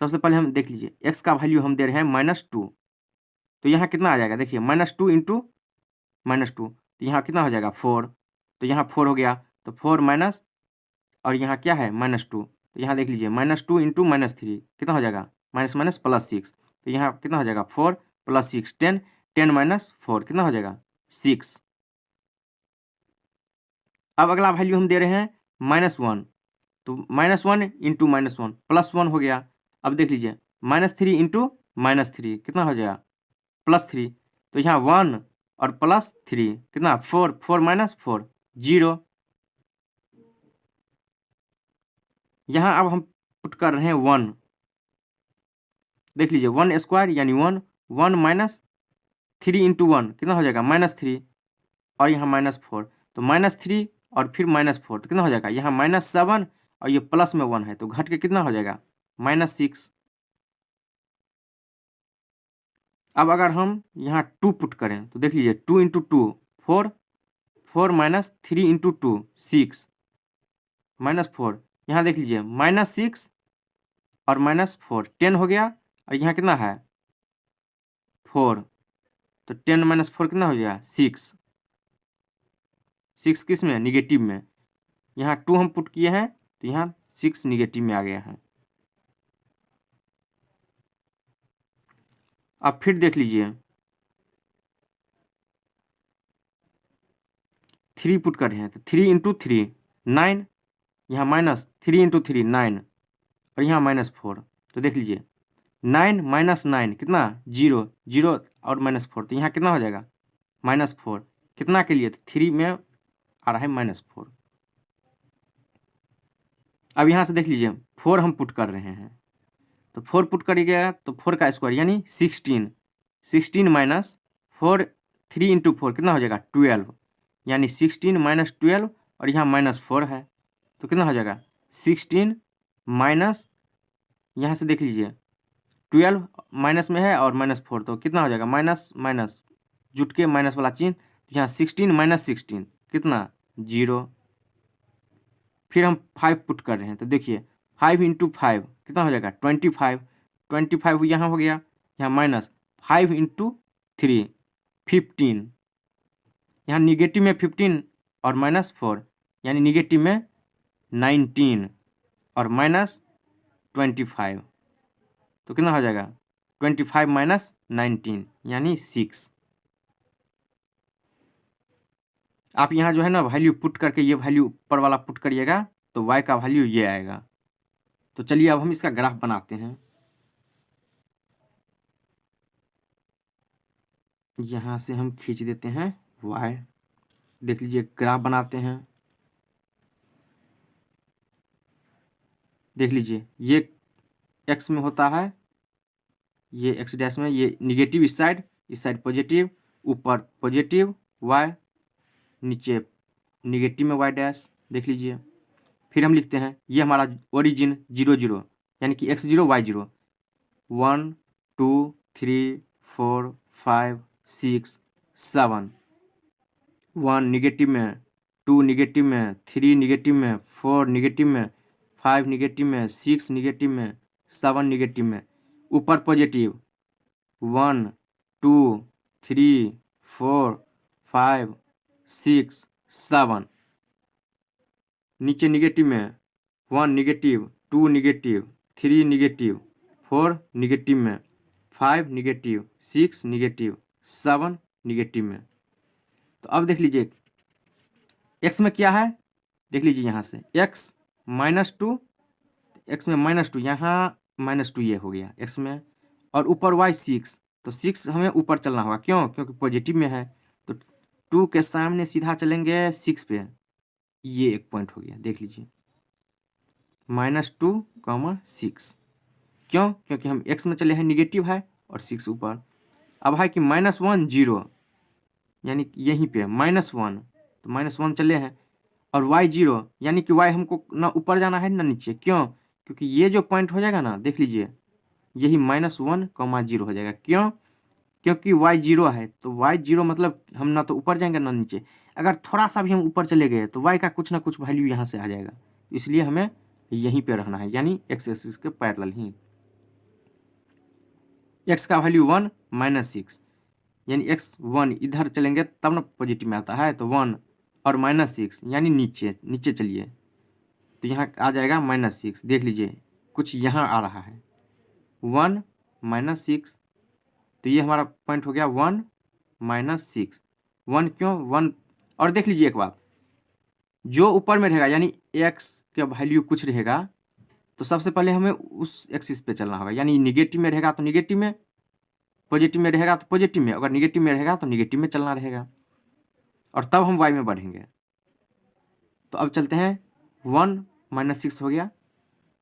सबसे पहले हम देख लीजिए x का वैल्यू हम दे रहे हैं -2, तो यहाँ कितना आ जाएगा, देखिए -2 इंटू -2, तो यहाँ कितना हो जाएगा 4, तो यहाँ 4 हो गया, तो 4 माइनस, और यहाँ क्या है -2, तो यहाँ देख लीजिए -2 इंटू -3 कितना हो जाएगा, माइनस माइनस +6, तो यहाँ कितना हो जाएगा 4 + 6 10, 10 माइनस 4 कितना हो जाएगा 6। अब अगला वैल्यू हम दे रहे हैं -1, तो -1 इंटू -1 +1 हो गया। अब देख लीजिए -3 इंटू -3 कितना हो जाएगा +3, तो यहाँ 1 और +3 कितना 4, 4 माइनस 4 0। यहाँ अब हम पुट कर रहे हैं 1, देख लीजिए 1 स्क्वायर यानी 1, 1 माइनस 3 इंटू 1 कितना हो जाएगा -3, और यहाँ -4, तो -3 और फिर -4 तो कितना हो जाएगा, यहाँ -7 और ये प्लस में 1 है तो घट के कितना हो जाएगा -6। अब अगर हम यहाँ 2 पुट करें तो देख लीजिए 2 इंटू 2 4, 4 माइनस 3 इंटू 2 6 -4, यहाँ देख लीजिए -6 और -4 10 हो गया, और यहाँ कितना है 4, तो 10 माइनस 4 कितना हो गया 6, 6 किस में निगेटिव में, यहाँ 2 हम पुट किए हैं तो यहाँ 6 निगेटिव में आ गया है। अब फिर देख लीजिए 3 पुट कर रहे हैं तो 3 इंटू 3 9, यहाँ -3 इंटू 3 9, और यहाँ -4, तो देख लीजिए 9 माइनस 9 कितना 0, 0 और -4, तो यहाँ कितना हो जाएगा -4, कितना के लिए, तो 3 में आ रहा है -4। अब यहाँ से देख लीजिए 4 हम पुट कर रहे हैं, तो 4 पुट करिएगा तो 4 का स्क्वायर यानी 16, 16 माइनस 4 3 इंटू 4 कितना हो जाएगा 12, यानी 16 माइनस 12, और यहाँ -4 है तो कितना हो जाएगा 16 माइनस, यहाँ से देख लीजिए 12 माइनस में है और -4, तो कितना हो जाएगा माइनस माइनस जुट के माइनस वाला चिन्ह, तो यहाँ 16 माइनस 16 कितना 0। फिर हम 5 पुट कर रहे हैं तो देखिए 5 इंटू 5 कितना हो जाएगा 25, 25 यहाँ हो गया, यहाँ -5 इंटू 3 15, यहाँ निगेटिव में 15 और -4 यानी निगेटिव में 19 और -25, तो कितना हो जाएगा 25 माइनस 19 यानी 6। आप यहाँ जो है ना वैल्यू पुट करके ये वैल्यू ऊपर वाला पुट करिएगा तो y का वैल्यू ये आएगा। तो चलिए अब हम इसका ग्राफ बनाते हैं। यहाँ से हम खींच देते हैं y, देख लीजिए ग्राफ बनाते हैं। देख लीजिए ये x में होता है, ये x डैश में, ये निगेटिव इस साइड पॉजिटिव, ऊपर पॉजिटिव y, नीचे निगेटिव में y डैश, देख लीजिए। फिर हम लिखते हैं ये हमारा ओरिजिन 0 0 यानी कि x0 y0, 1 2 3 4 5 6 7, 1 निगेटिव में, 2 निगेटिव में, 3 निगेटिव में, 4 निगेटिव में, 5 निगेटिव में, 6 निगेटिव में, 7 निगेटिव में, ऊपर पॉजिटिव 1 2 3 4 5 6 7, नीचे निगेटिव में 1 निगेटिव, 2 निगेटिव, 3 निगेटिव, 4 निगेटिव में, 5 निगेटिव, 6 निगेटिव, 7 निगेटिव में। तो अब देख लीजिए x में क्या है, देख लीजिए यहाँ से x -2, x में -2, यहाँ -2 ये हो गया x में, और ऊपर y 6, तो 6 हमें ऊपर चलना होगा, क्यों, क्योंकि पॉजिटिव में है, तो 2 के सामने सीधा चलेंगे 6 पे, ये एक पॉइंट हो गया, देख लीजिए -2, 6, क्यों, क्योंकि हम x में चले हैं निगेटिव है और 6 ऊपर। अब है कि -1 0 यानी यहीं पे -1, तो -1 चले हैं, और y 0 यानी कि y हमको ना ऊपर जाना है ना नीचे, क्यों, क्योंकि ये जो पॉइंट हो जाएगा ना, देख लीजिए यही -1, 0 हो जाएगा, क्यों, क्योंकि y 0 है, तो y 0 मतलब हम ना तो ऊपर जाएंगे ना नीचे, अगर थोड़ा सा भी हम ऊपर चले गए तो y का कुछ ना कुछ वैल्यू यहाँ से आ जाएगा, इसलिए हमें यहीं पे रहना है, यानी एक्स एक्सिस के पैरेलल ही। एक्स का वैल्यू 1 -6, यानी एक्स 1 इधर चलेंगे तब ना पॉजिटिव में आता है, तो 1 और -6 यानी नीचे नीचे चलिए, तो यहाँ आ जाएगा -6। देख लीजिए कुछ यहाँ आ रहा है 1 -6, तो ये हमारा पॉइंट हो गया 1 -6। 1 क्यों 1? और देख लीजिए एक बात, जो ऊपर में रहेगा यानी एक्स का वैल्यू कुछ रहेगा तो सबसे पहले हमें उस एक्सिस पे चलना होगा, यानी निगेटिव में रहेगा तो निगेटिव में, पॉजिटिव में रहेगा तो पॉजिटिव में, अगर निगेटिव में रहेगा तो निगेटिव में चलना रहेगा, और तब हम वाई में बढ़ेंगे। तो अब चलते हैं 1 -6 हो गया।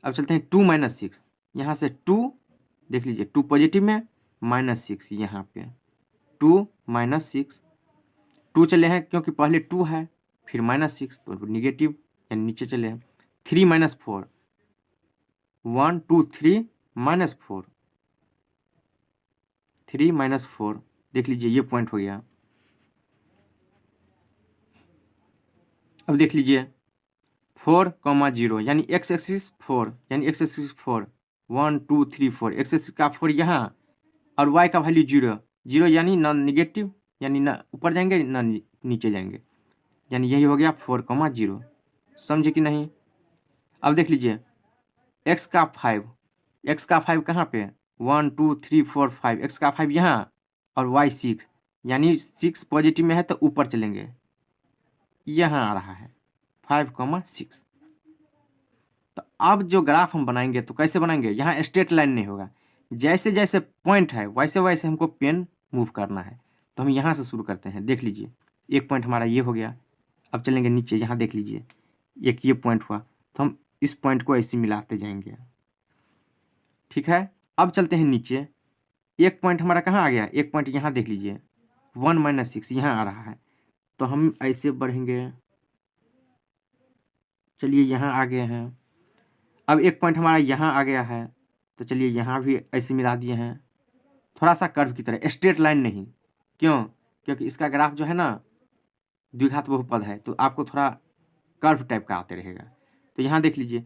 अब चलते हैं 2 -6, यहाँ से 2 देख लीजिए 2 पॉजिटिव में, -6 यहाँ पे 2 -6, 2 चले हैं क्योंकि पहले 2 है फिर -6 तो निगेटिव यानी नीचे चले हैं। 3 -4, 1 2 3 -4, 3 -4 देख लीजिए ये पॉइंट हो गया। अब देख लीजिए 4, 0 यानी एक्स एक्सिस 4, यानी एक्स एक्सिस 4 1 2 3 4, एक्स एक्सिस का 4 यहाँ, और वाई का वैल्यू 0 0 यानी ना निगेटिव, यानी ना ऊपर जाएंगे ना नीचे जाएंगे, यानी यही हो गया 4, 0। समझे कि नहीं? अब देख लीजिए एक्स का 5, एक्स का 5 कहाँ पे 1 2 3 4 5, एक्स का 5 यहाँ, और वाई 6 यानी 6 पॉजिटिव में है तो ऊपर चलेंगे, यहाँ आ रहा है 5, 6। तो अब जो ग्राफ हम बनाएंगे तो कैसे बनाएंगे, यहाँ स्ट्रेट लाइन नहीं होगा, जैसे जैसे पॉइंट है वैसे वैसे हमको पेन मूव करना है। तो हम यहाँ से शुरू करते हैं, देख लीजिए एक पॉइंट हमारा ये हो गया। अब चलेंगे नीचे, यहाँ देख लीजिए एक ये पॉइंट हुआ, तो हम इस पॉइंट को ऐसे मिलाते जाएंगे, ठीक है। अब चलते हैं नीचे, एक पॉइंट हमारा कहाँ आ गया, एक पॉइंट यहाँ देख लीजिए 1 -6 यहाँ आ रहा है, तो हम ऐसे बढ़ेंगे, चलिए यहाँ आ गए हैं। अब एक पॉइंट हमारा यहाँ आ गया है, तो चलिए यहाँ भी ऐसे मिला दिए हैं, थोड़ा सा कर्व की तरह, स्ट्रेट लाइन नहीं। क्यों? क्योंकि इसका ग्राफ जो है ना द्विघात बहुपद है, तो आपको थोड़ा कर्व टाइप का आते रहेगा। तो यहाँ देख लीजिए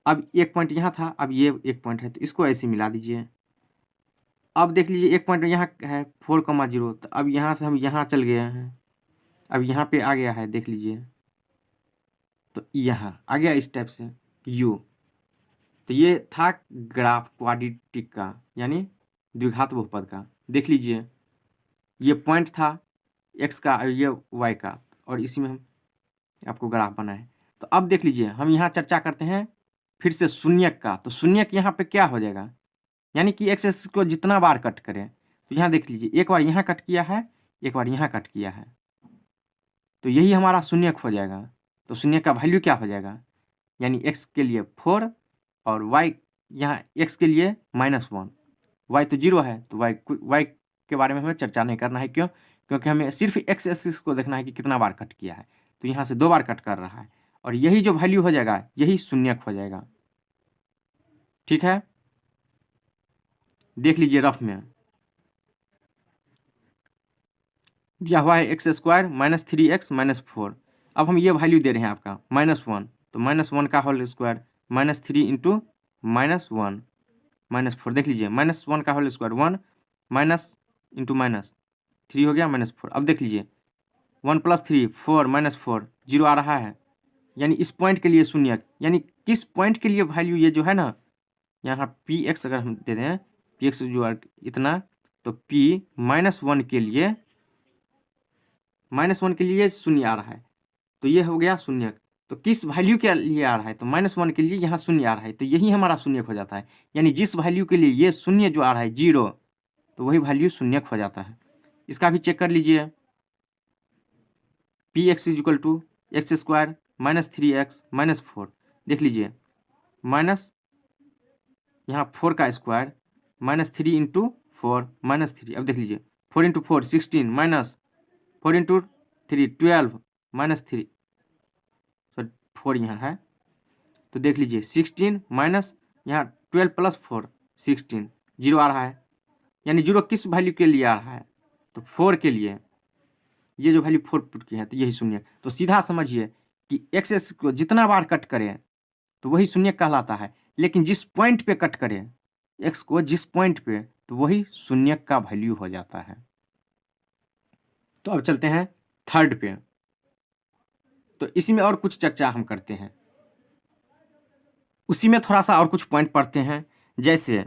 अब एक पॉइंट यहाँ था, अब ये एक पॉइंट है, तो इसको ऐसे मिला दीजिए। अब देख लीजिए एक पॉइंट यहाँ है 4, 0, तो अब यहाँ से हम यहाँ चल गए हैं, अब यहाँ पे आ गया है, देख लीजिए तो यहाँ आ गया इस टाइप से यू। तो ये था ग्राफ क्वाड्रेटिक का, यानी द्विघात बहुपद का। देख लीजिए ये पॉइंट था एक्स का और ये वाई का, और इसी में हम आपको ग्राफ बना है। तो अब देख लीजिए हम यहाँ चर्चा करते हैं फिर से शून्यक का। तो शून्यक यहाँ पे क्या हो जाएगा, यानी कि एक्स एक्सिस को जितना बार कट करें, तो यहाँ देख लीजिए एक बार यहाँ कट किया है, एक बार यहाँ कट किया है, तो यही हमारा शून्यक हो जाएगा। तो शून्यक का वैल्यू क्या हो जाएगा, यानी एक्स के लिए 4 और वाई यहाँ एक्स के लिए -1, वाई तो 0 है, तो वाई के बारे में हमें चर्चा नहीं करना है। क्यों? क्योंकि हमें सिर्फ एक्स एक्सिस को देखना है कि कितना बार कट किया है, तो यहाँ से 2 बार कट कर रहा है, और यही जो वैल्यू हो जाएगा यही शून्यक हो जाएगा, ठीक है। देख लीजिए रफ में दिया हुआ है x² -3x -4। अब हम ये वैल्यू दे रहे हैं आपका -1, तो -1 का होल स्क्वायर -3 इंटू -1 -4, देख लीजिए -1 का होल स्क्वायर 1 माइनस इंटू -3 हो गया -4। अब देख लीजिए 1 + 3 4 -4 0 आ रहा है, यानी इस पॉइंट के लिए शून्यक, यानी किस पॉइंट के लिए वैल्यू ये जो है ना, यहाँ px अगर हम दे दें px जो है इतना, तो p -1 के लिए -1 के लिए शून्य आ रहा है, तो ये हो गया शून्यक। तो किस वैल्यू के लिए आ रहा है, तो -1 के लिए यहाँ शून्य आ रहा है, तो यही हमारा शून्यक हो जाता है। यानी जिस वैल्यू के लिए ये शून्य जो आ रहा है 0, तो वही वैल्यू शून्यक हो जाता है। इसका भी चेक कर लीजिए, px = x² -3x -4, देख लीजिए माइनस यहाँ 4 का स्क्वायर -3 इंटू 4 -3। अब देख लीजिए 4 इंटू 4 16 माइनस 4 इंटू 3 12 -3, सॉरी 4 यहाँ है, तो देख लीजिए 16 माइनस यहाँ 12 + 4 16 0 आ रहा है, यानी 0 किस वैल्यू के लिए आ रहा है, तो 4 के लिए, ये जो वैल्यू 4 पुट की है तो यही शून्य। तो सीधा समझिए कि एक्स एक्सिस को जितना बार कट करें तो वही शून्य कहलाता है। लेकिन जिस पॉइंट पे कट करे x को, जिस पॉइंट पे, तो वही शून्य का वैल्यू हो जाता है। तो अब चलते हैं थर्ड पे। तो इसी में और कुछ चर्चा हम करते हैं, उसी में थोड़ा सा और कुछ पॉइंट पढ़ते हैं। जैसे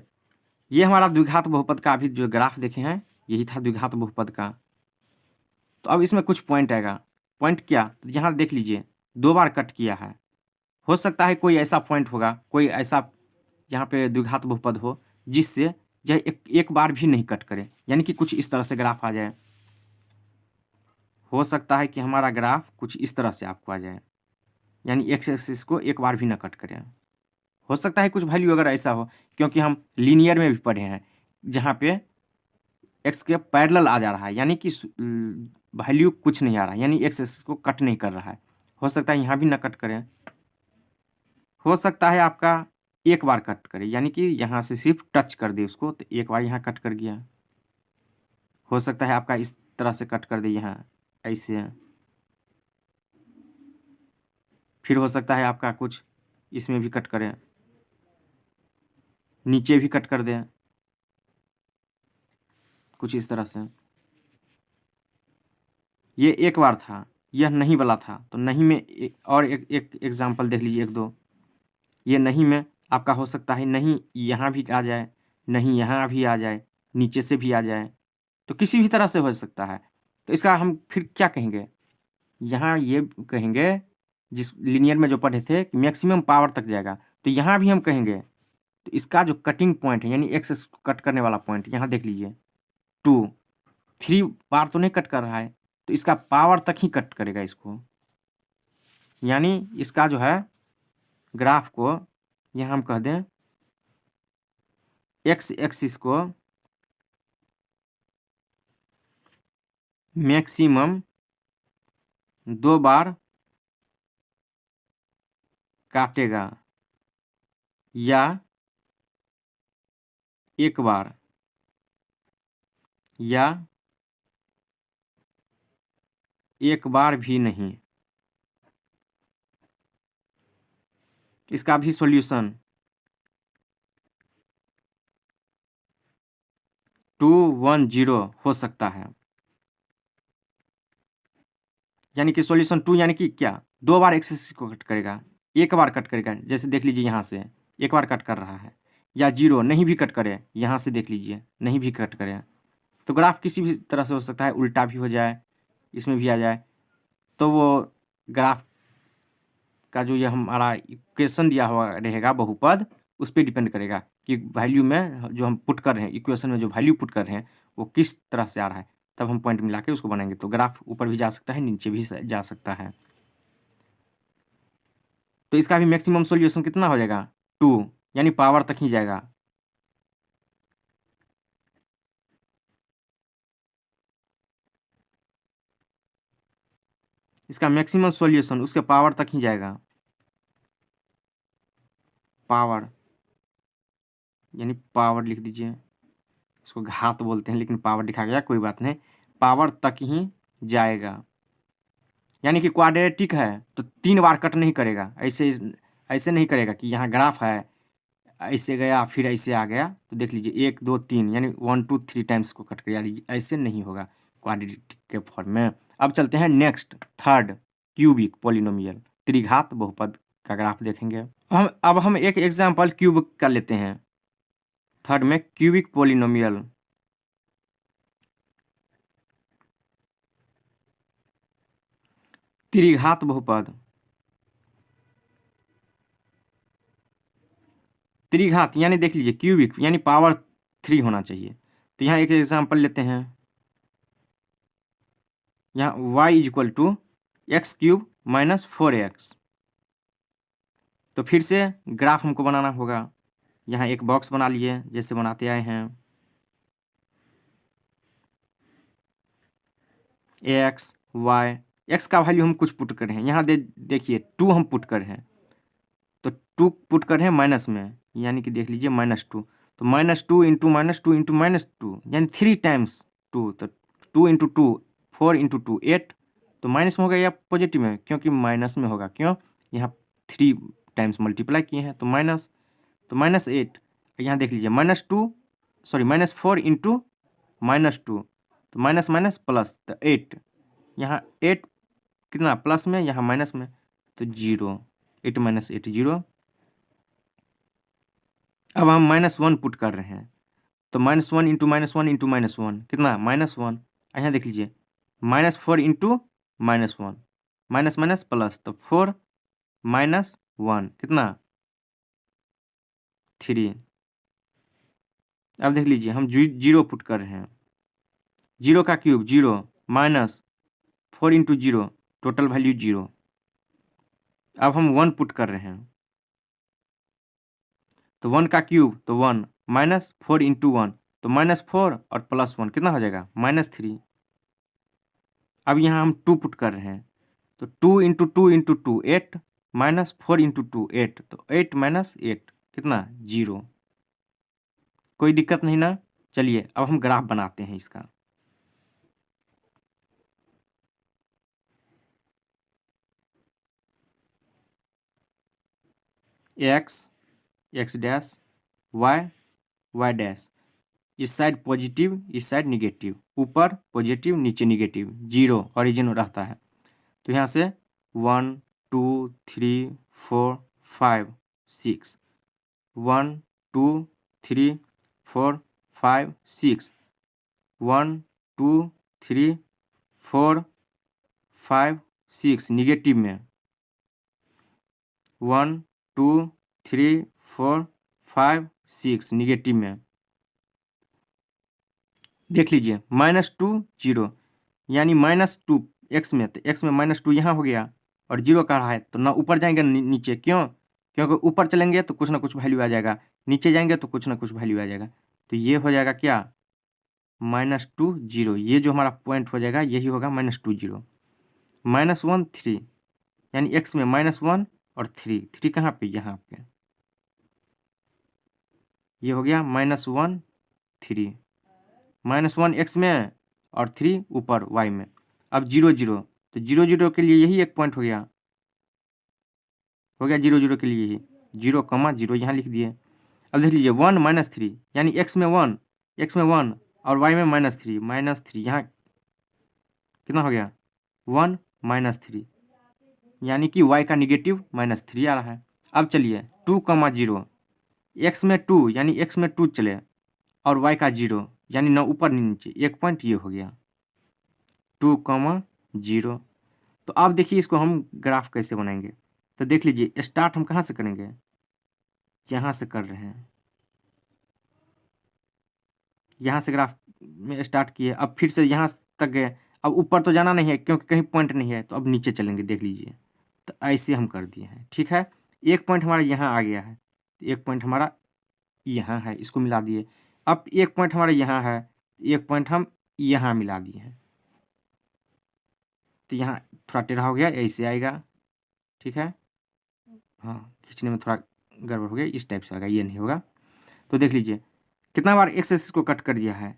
ये हमारा द्विघात बहुपद का अभी जो ग्राफ देखे हैं, यही था द्विघात बहुपद का। तो अब इसमें कुछ पॉइंट आएगा। पॉइंट क्या, तो यहाँ देख लीजिए 2 बार कट किया है। हो सकता है कोई ऐसा पॉइंट होगा, कोई ऐसा यहाँ पे द्विघात बहुपद हो जिससे यह एक बार भी नहीं कट करे, यानी कि कुछ इस तरह से ग्राफ आ जाए। हो सकता है कि हमारा ग्राफ कुछ इस तरह से आपको आ जाए, यानी एक्स एक्सिस को एक बार भी ना कट करें। हो सकता है कुछ वैल्यू अगर ऐसा हो, क्योंकि हम लीनियर में भी पढ़े हैं जहाँ पे एक्स के पैरेलल आ जा रहा है, यानी कि वैल्यू कुछ नहीं आ रहा है, यानी एक्स एक्सिस को कट नहीं कर रहा है। हो सकता है यहाँ भी ना कट करें। हो सकता है आपका एक बार कट करे, यानी कि यहाँ से सिर्फ टच कर दे उसको, तो एक बार यहाँ कट कर गया। हो सकता है आपका इस तरह से कट कर दे यहाँ ऐसे। फिर हो सकता है आपका कुछ इसमें भी कट करें, नीचे भी कट कर दे कुछ इस तरह से। ये एक बार था, यह नहीं वाला था, तो नहीं में और एक एग्जाम्पल देख लीजिए, एक दो। ये नहीं में आपका हो सकता है नहीं यहाँ भी आ जाए, नहीं यहाँ भी आ जाए, नीचे से भी आ जाए, तो किसी भी तरह से हो सकता है। तो इसका हम फिर क्या कहेंगे, यहाँ ये कहेंगे जिस लीनियर में जो पढ़े थे कि मैक्सिमम पावर तक जाएगा, तो यहाँ भी हम कहेंगे। तो इसका जो कटिंग पॉइंट है, यानी एक्स को कट करने वाला पॉइंट, यहाँ देख लीजिए 2 3 बार तो नहीं कट कर रहा है, तो इसका पावर तक ही कट करेगा इसको। यानी इसका जो है ग्राफ को यहाँ हम कह दें एक्स एक्सिस को मैक्सिमम 2 बार काटेगा या एक बार या एक बार भी नहीं। इसका भी सॉल्यूशन 210 हो सकता है। यानी कि सॉल्यूशन 2 यानी कि क्या, 2 बार एक्सिस को कट करेगा, एक बार कट करेगा, जैसे देख लीजिए यहाँ से एक बार कट कर रहा है, या 0 नहीं भी कट करे, यहाँ से देख लीजिए नहीं भी कट करे। तो ग्राफ किसी भी तरह से हो सकता है, उल्टा भी हो जाए, इसमें भी आ जाए। तो वो ग्राफ का जो ये हमारा इक्वेशन दिया हुआ रहेगा बहुपद, उस पर डिपेंड करेगा कि वैल्यू में जो हम पुट कर रहे हैं, इक्वेशन में जो वैल्यू पुट कर रहे हैं वो किस तरह से आ रहा है, तब हम पॉइंट मिला के उसको बनाएंगे। तो ग्राफ ऊपर भी जा सकता है, नीचे भी जा सकता है। तो इसका भी मैक्सिमम सॉल्यूशन कितना हो जाएगा 2, यानी पावर तक ही जाएगा। इसका मैक्सिमम सॉल्यूशन उसके पावर तक ही जाएगा। पावर यानी पावर लिख दीजिए, इसको घात बोलते हैं लेकिन पावर लिखा गया, कोई बात नहीं, पावर तक ही जाएगा। यानी कि क्वाड्रेटिक है तो 3 बार कट नहीं करेगा, ऐसे ऐसे नहीं करेगा कि यहाँ ग्राफ है ऐसे गया फिर ऐसे आ गया, तो देख लीजिए 1 2 3 यानी 1 2 3 टाइम्स को कट करेगा, ऐसे नहीं होगा क्वाड्रेटिक के फॉर्म में। अब चलते हैं नेक्स्ट थर्ड, क्यूबिक पॉलिनोमियल, त्रिघात बहुपद का ग्राफ देखेंगे। अब हम एक एग्जाम्पल क्यूब का लेते हैं। थर्ड में क्यूबिक पॉलिनोमियल, त्रिघात बहुपद, त्रिघात यानी देख लीजिए क्यूबिक यानी पावर 3 होना चाहिए। तो यहाँ एक एग्जाम्पल लेते हैं, यहाँ y equal to x³ - 4x। तो फिर से ग्राफ हमको बनाना होगा। यहाँ एक बॉक्स बना लिए जैसे बनाते आए हैं, x y, x का वैल्यू हम कुछ पुट कर रहे हैं, यहाँ देखिए 2 हम पुट कर रहे हैं, तो 2 पुट कर रहे हैं माइनस में, यानी कि देख लीजिए -2, तो -2 इंटू -2 इंटू -2 यानी 3 टाइम्स 2, तो 2 इंटू 2 4 इंटू 2 8, तो माइनस में होगा या पॉजिटिव में, क्योंकि माइनस में होगा, क्यों, यहाँ 3 टाइम्स मल्टीप्लाई किए हैं, तो -8, यहाँ देख लीजिए -4 इंटू -2, तो माइनस माइनस प्लस, तो 8, यहाँ 8 कितना प्लस में, यहाँ माइनस में, तो 0, 8 - 8 0। अब हम -1 पुट कर रहे हैं, तो -1 इंटू -1 इंटू -1 कितना -1, यहाँ देख लीजिए -4 इंटू -1, माइनस माइनस प्लस, तो 4 - 1 कितना 3। अब देख लीजिए हम 0 पुट कर रहे हैं, 0 का क्यूब 0 -4 इंटू 0, टोटल वैल्यू 0। अब हम 1 पुट कर रहे हैं, तो 1 का क्यूब तो 1 -4 इंटू 1, तो -4 और +1 कितना हो जाएगा -3। अब यहाँ हम 2 पुट कर रहे हैं, तो 2 इंटू 2 इंटू 2 8, -4 इंटू 2 8, तो 8 - 8 कितना 0। कोई दिक्कत नहीं ना। चलिए अब हम ग्राफ बनाते हैं इसका। x डैश y डैश, इस साइड पॉजिटिव इस साइड निगेटिव, ऊपर पॉजिटिव नीचे निगेटिव, 0 ओरिजिन रहता है। तो यहाँ से 1 2 3 4 5 6, 1 2 3 4 5 6, 1 2 3 4 5 6 निगेटिव में, 1 2 3 4 5 6 निगेटिव में। देख लीजिए -2 0, यानी -2 x में, तो x में -2 यहाँ हो गया, और 0 का रहा है तो ना ऊपर जाएंगे नीचे, क्यों? क्योंकि ऊपर चलेंगे तो कुछ ना कुछ वैल्यू आ जाएगा, नीचे जाएंगे तो कुछ ना कुछ वैल्यू आ जाएगा। तो ये हो जाएगा क्या -2 0, ये जो हमारा पॉइंट हो जाएगा यही होगा -2 0। -1 3, यानी x में -1 और 3 कहाँ पे, यहाँ पे, ये हो गया -1 3, -1 x में और 3 ऊपर y में। अब 0 0, तो 0 0 के लिए यही एक पॉइंट हो गया 0 0 के लिए यही 0, यहाँ लिख दिए। अब देख लीजिए 1 - 3, यानी x में 1 और y में -3 यहाँ कितना हो गया 1 - 3, यानी कि y का निगेटिव -3 आ रहा है। अब चलिए 2, 0, x में 2, यानी x में 2 चले, और y का 0, यानी ना ऊपर नहीं नीचे, एक पॉइंट ये हो गया 2, 0। तो अब देखिए इसको हम ग्राफ कैसे बनाएंगे। तो देख लीजिए स्टार्ट हम कहाँ से करेंगे, यहाँ से कर रहे हैं, यहाँ से ग्राफ में स्टार्ट किए, अब फिर से यहाँ तक गए। अब ऊपर तो जाना नहीं है क्योंकि कहीं पॉइंट नहीं है, तो अब नीचे चलेंगे। देख लीजिए तो ऐसे हम कर दिए हैं, ठीक है। एक पॉइंट हमारा यहाँ आ गया है, एक पॉइंट हमारा यहाँ है, इसको मिला दिए। अब एक पॉइंट हमारा यहाँ है, एक पॉइंट हम यहाँ मिला दिए हैं, तो यहाँ थोड़ा टेढ़ा हो गया, ऐसे आएगा, ठीक है। हाँ, खींचने में थोड़ा गड़बड़ हो गया, इस टाइप से आएगा, ये नहीं होगा। तो देख लीजिए कितना बार एक्सेस को कट कर दिया है,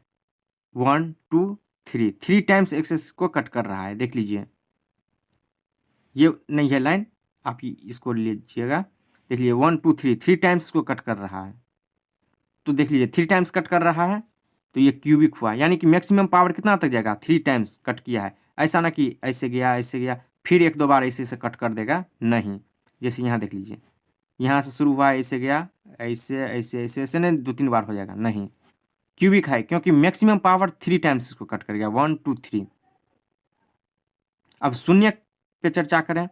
1 2 3 टाइम्स एक्सेस को कट कर रहा है। देख लीजिए ये नहीं है लाइन, आप इसको लीजिएगा। देख लीजिए 1 2 3 टाइम्स को कट कर रहा है। तो देख लीजिए 3 टाइम्स कट कर रहा है, तो ये क्यूबिक हुआ, यानी कि मैक्सिमम पावर कितना तक जाएगा, 3 टाइम्स कट किया है। ऐसा ना कि ऐसे गया फिर 1-2 बार ऐसे कट कर देगा, नहीं। जैसे यहाँ देख लीजिए, यहाँ से शुरू हुआ, ऐसे गया, ऐसे नहीं 2-3 बार हो जाएगा, नहीं। क्यूबिक है क्योंकि मैक्सिमम पावर 3 टाइम्स इसको कट करेगा, 1 2 3। अब शून्य पे चर्चा करें,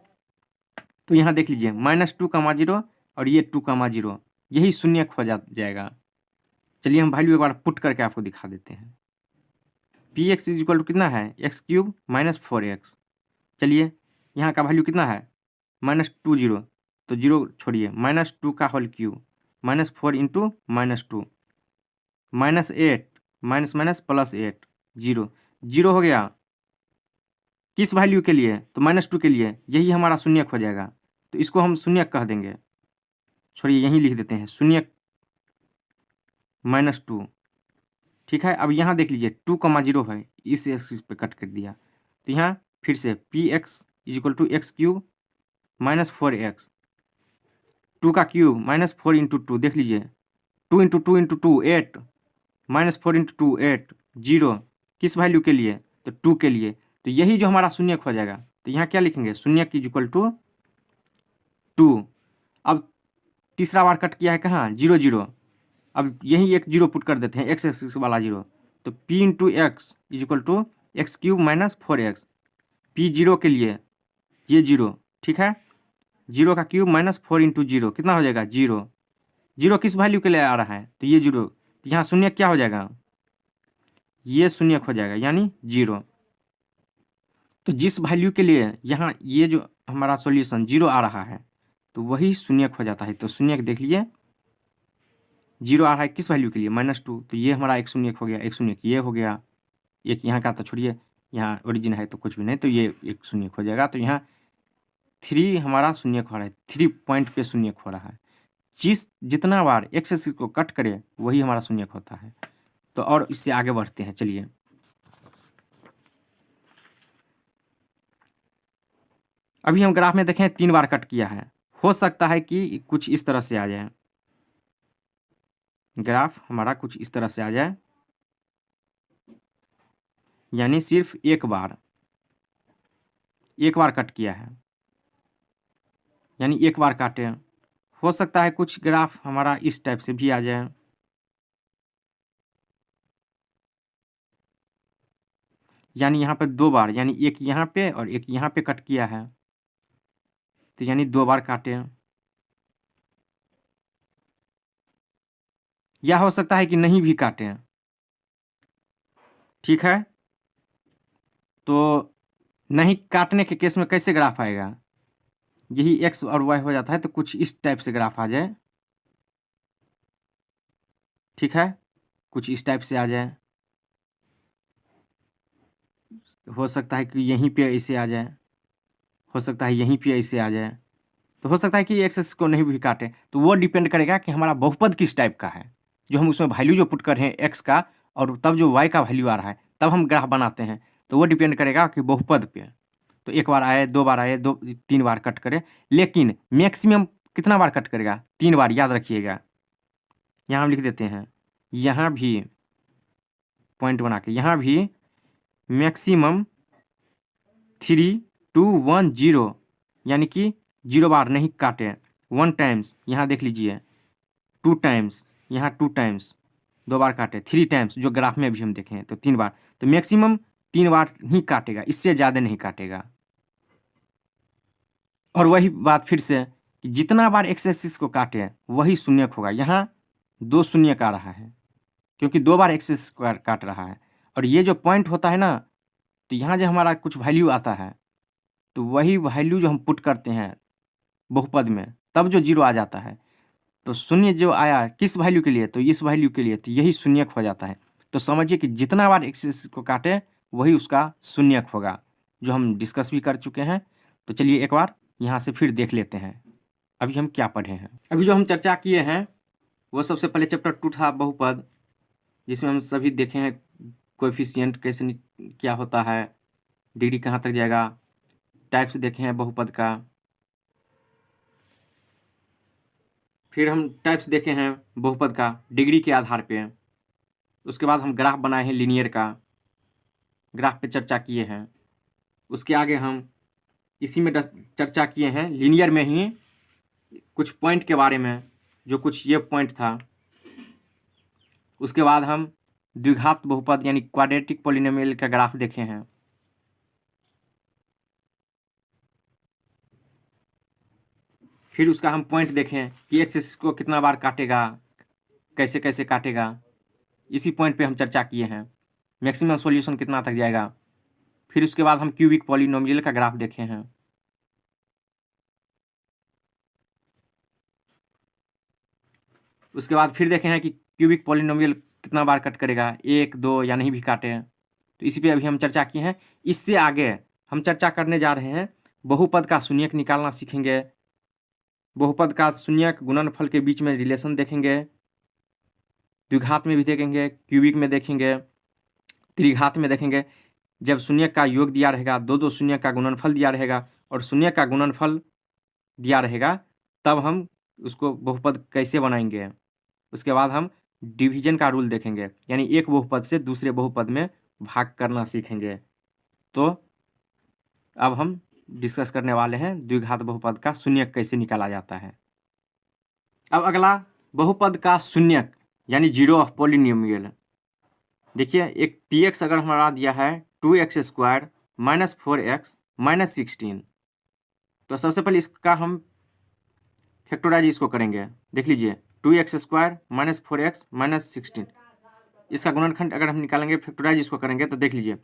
तो यहाँ देख लीजिए -2, 0 और ये 2, 0, यही शून्य हो जाएगा। चलिए हम वैल्यू एक बार पुट करके आपको दिखा देते हैं। px इक्वल टू कितना है, x³ - 4x। चलिए यहाँ का वैल्यू कितना है -2 0, तो 0 छोड़िए, -2 का होल क्यूब, -4 इंटू -2, -8 माइनस +8, 0 0 हो गया। किस वैल्यू के लिए, तो -2 के लिए, यही हमारा शून्यक हो जाएगा, तो इसको हम शून्यक कह देंगे। छोड़िए यहीं लिख देते हैं शून्यक -2, ठीक है। अब यहाँ देख लीजिए 2, 0 है, इस एक्सिस पे कट कर दिया, तो यहाँ फिर से px equal to x³ - 4x। 2 का क्यूब -4 इंटू 2, देख लीजिए 2 इंटू 2 इंटू 2 8, -4 इंटू 2 8, 0 किस वैल्यू के लिए, तो 2 के लिए। तो यही जो हमारा शून्य हो जाएगा, तो यहाँ क्या लिखेंगे, शून्य की इक्वल टू 2। अब तीसरा बार कट किया है कहाँ, 0 0, अब यही एक 0 पुट कर देते हैं, एक्स एक्सिस वाला 0, तो p into x is equal to x cube -4x, p 0 के लिए ये 0, ठीक है, 0 का क्यूब -4 इंटू 0 कितना हो जाएगा, 0। 0 किस वैल्यू के लिए आ रहा है, तो ये 0, तो यहाँ शून्य क्या हो जाएगा, ये शून्य हो जाएगा यानी 0। तो जिस वैल्यू के लिए यहाँ ये जो हमारा सॉल्यूशन 0 आ रहा है, तो वही शून्य हो जाता है। तो शून्य देख लीजिए 0 आ रहा है किस वैल्यू के लिए, -2, तो ये हमारा एक शून्य हो गया, एक शून्य ये हो गया, एक यहाँ का तो छोड़िए, यहाँ ओरिजिन है तो कुछ भी नहीं, तो ये एक शून्य हो जाएगा। तो यहाँ 3 हमारा शून्य हो रहा है, 3 पॉइंट पे शून्य हो रहा है। जितना बार एक्स एक्सिस को कट करे वही हमारा शून्य होता है। तो और इससे आगे बढ़ते हैं, चलिए अभी हम ग्राफ में देखें 3 बार कट किया है, हो सकता है कि कुछ इस तरह से आ जाए, ग्राफ हमारा कुछ इस तरह से आ जाए, यानी सिर्फ एक बार कट किया है, यानी एक बार काटे। हो सकता है कुछ ग्राफ हमारा इस टाइप से भी आ जाए, यानी यहाँ पे 2 बार, यानी एक यहाँ पे और एक यहाँ पे कट किया है, तो यानी 2 बार काटे। या हो सकता है कि नहीं भी काटे, ठीक है। तो नहीं काटने के केस में कैसे ग्राफ आएगा, यही एक्स और वाई हो जाता है, तो कुछ इस टाइप से ग्राफ आ जाए, ठीक है, कुछ इस टाइप से आ जाए। हो सकता है कि यहीं पे ऐसे आ जाए, हो सकता है यहीं पे ऐसे आ जाए, तो हो सकता है कि एक्स को नहीं भी काटे। तो वो डिपेंड करेगा कि हमारा बहुपद किस टाइप का है, जो हम उसमें वैल्यू जो पुट कर रहे हैं एक्स का, और तब जो वाई का वैल्यू आ रहा है तब हम ग्राफ बनाते हैं, तो वो डिपेंड करेगा कि बहुपद पे। तो एक बार आए, 2 बार आए, 3 बार कट करे, लेकिन मैक्सिमम कितना बार कट करेगा, 3 बार, याद रखिएगा। यहाँ हम लिख देते हैं, यहाँ भी पॉइंट बना के, यहाँ भी मैक्सिमम 3 2 1 0, यानी कि 0 बार नहीं काटे, 1 टाइम्स, यहाँ देख लीजिए 2 टाइम्स, यहाँ 2 टाइम्स, 2 बार काटे, 3 टाइम्स जो ग्राफ में भी हम देखें तो 3 बार, तो मैक्सिमम 3 बार ही काटेगा, इससे ज़्यादा नहीं काटेगा। और वही बात फिर से कि जितना बार एक्स एक्सिस को काटे वही शून्य होगा। यहाँ 2 शून्य का रहा है क्योंकि 2 बार एक्स एक्सिस को काट रहा है, और ये जो पॉइंट होता है ना, तो यहाँ जो हमारा कुछ वैल्यू आता है, तो वही वैल्यू जो हम पुट करते हैं बहुपद में, तब जो 0 आ जाता है, तो शून्य जो आया किस वैल्यू के लिए, तो इस वैल्यू के लिए, तो यही शून्य हो जाता है। तो समझिए कि जितना बार एक्सिस को काटे वही उसका शून्य होगा, जो हम डिस्कस भी कर चुके हैं। तो चलिए एक बार यहाँ से फिर देख लेते हैं अभी हम क्या पढ़े हैं। अभी जो हम चर्चा किए हैं वो सबसे पहले चैप्टर 2 था बहुपद, जिसमें हम सभी देखे हैं कोएफिशिएंट कैसे क्या होता है, डिग्री कहाँ तक जाएगा, टाइप्स देखे हैं बहुपद का, फिर हम टाइप्स देखे हैं बहुपद का डिग्री के आधार पे। उसके बाद हम ग्राफ बनाए हैं लीनियर का, ग्राफ पे चर्चा किए हैं। उसके आगे हम इसी में चर्चा किए हैं लीनियर में ही कुछ पॉइंट के बारे में, जो कुछ ये पॉइंट था। उसके बाद हम द्विघात बहुपद यानी क्वाड्रेटिक पॉलिनोमियल का ग्राफ देखे हैं। फिर उसका हम पॉइंट देखें कि एक्स एक्सिस को कितना बार काटेगा, कैसे कैसे काटेगा, इसी पॉइंट पे हम चर्चा किए हैं। मैक्सिमम सॉल्यूशन कितना तक जाएगा। फिर उसके बाद हम क्यूबिक पॉलिनोमियल का ग्राफ देखे हैं। उसके बाद फिर देखे हैं कि क्यूबिक पॉलिनोमियल कितना बार कट करेगा, 1 2 या नहीं भी काटे, तो इसी पे अभी हम चर्चा किए हैं। इससे आगे हम चर्चा करने जा रहे हैं बहुपद का शून्यक निकालना सीखेंगे, बहुपद का शून्यक गुणनफल के बीच में रिलेशन देखेंगे, द्विघात में भी देखेंगे, क्यूबिक में देखेंगे, त्रिघात में देखेंगे। जब शून्य का योग दिया रहेगा, 2 शून्य का गुणनफल दिया रहेगा और शून्य का गुणनफल दिया रहेगा, तब हम उसको बहुपद कैसे बनाएंगे। उसके बाद हम डिवीजन का रूल देखेंगे, यानी एक बहुपद से दूसरे बहुपद में भाग करना सीखेंगे। तो अब हम डिस्कस करने वाले हैं द्विघात बहुपद का शून्यक कैसे निकाला जाता है। अब अगला बहुपद का शून्यक यानी जीरो ऑफ पॉलिनोमियल। देखिए एक px अगर हमारा दिया है 2x² माइनस 4x माइनस 16, तो सबसे पहले इसका हम फैक्टराइज इसको करेंगे। देख लीजिए 2x² माइनस 4x माइनस 16, इसका गुणनखंड अगर हम निकालेंगे फैक्टराइज इसको करेंगे तो देख लीजिए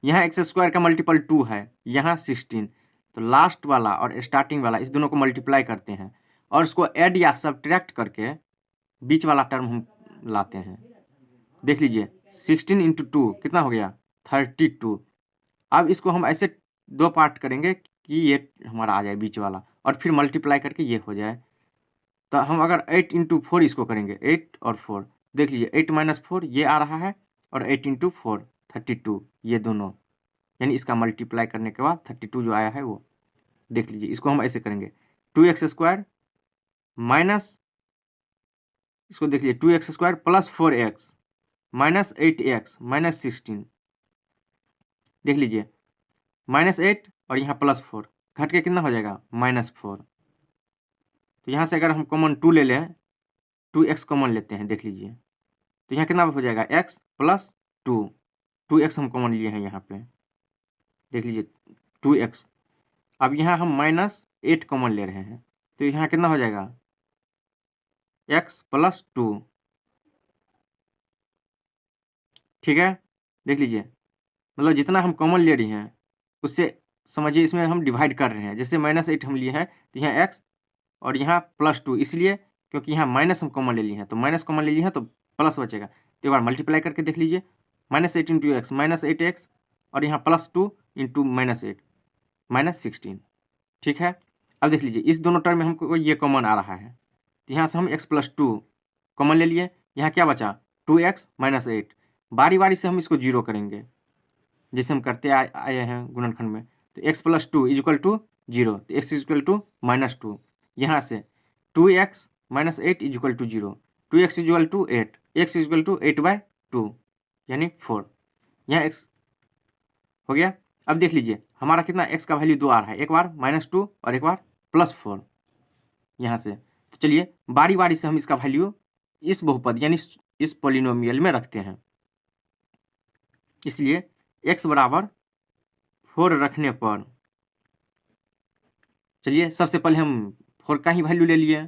यहाँ x² का मल्टीपल 2 है, यहाँ 16, तो लास्ट वाला और स्टार्टिंग वाला इस दोनों को मल्टीप्लाई करते हैं और उसको ऐड या सब्ट्रैक्ट करके बीच वाला टर्म हम लाते हैं। देख लीजिए 16 इंटू 2 कितना हो गया 32। अब इसको हम ऐसे दो पार्ट करेंगे कि ये हमारा आ जाए बीच वाला और फिर मल्टीप्लाई करके ये हो जाए। तो हम अगर 8 इंटू 4 इसको करेंगे 8 और 4, देख लीजिए 8 माइनस 4 ये आ रहा है और 8 इंटू 4 32, ये दोनों, यानी इसका मल्टीप्लाई करने के बाद 32 जो आया है वो। देख लीजिए इसको हम ऐसे करेंगे 2x² माइनस, इसको देख लीजिए 2x² plus 4x minus 8x minus 16, देख लीजिए -8 और यहाँ +4 घट के कितना हो जाएगा -4। तो यहाँ से अगर हम कॉमन 2 ले लें, 2x कॉमन लेते हैं, देख लीजिए तो यहाँ कितना हो जाएगा x प्लस 2, 2x हम कॉमन लिए हैं यहाँ पे, देख लीजिए 2x। अब यहाँ हम -8 कॉमन ले रहे हैं तो यहाँ कितना हो जाएगा x प्लस 2, ठीक है। देख लीजिए मतलब जितना हम कॉमन ले रहे हैं उससे समझिए इसमें हम डिवाइड कर रहे हैं। जैसे -8 हम लिए हैं तो यहाँ x और यहाँ +2, इसलिए क्योंकि यहाँ माइनस हम कॉमन ले लिए हैं, तो माइनस कॉमन ले लिए हैं तो प्लस बचेगा। तो एक बार मल्टीप्लाई करके देख लीजिए -8 इंटू एक्स -8x और यहाँ +2 इंटू -8 -16, ठीक है। अब देख लीजिए इस दोनों टर्म में हमको ये कॉमन आ रहा है, तो यहाँ से हम x + 2 कॉमन ले लिए, यहाँ क्या बचा 2x - 8। बारी बारी से हम इसको जीरो करेंगे जैसे हम करते आए हैं गुणनखंड में। तो x + 2 = 0, तो x = -2। यहाँ से 2x - 8 = 0, 2x = 8, x = 8/2 यानी 4। यहाँ x हो गया। अब देख लीजिए हमारा कितना x का वैल्यू 2 आ रहा है, एक बार -2 और एक बार +4 यहाँ से। तो चलिए बारी बारी से हम इसका वैल्यू इस बहुपद यानी इस पॉलिनोमियल में रखते हैं। इसलिए x = 4 रखने पर चलिए सबसे पहले हम 4 का ही वैल्यू ले लिए,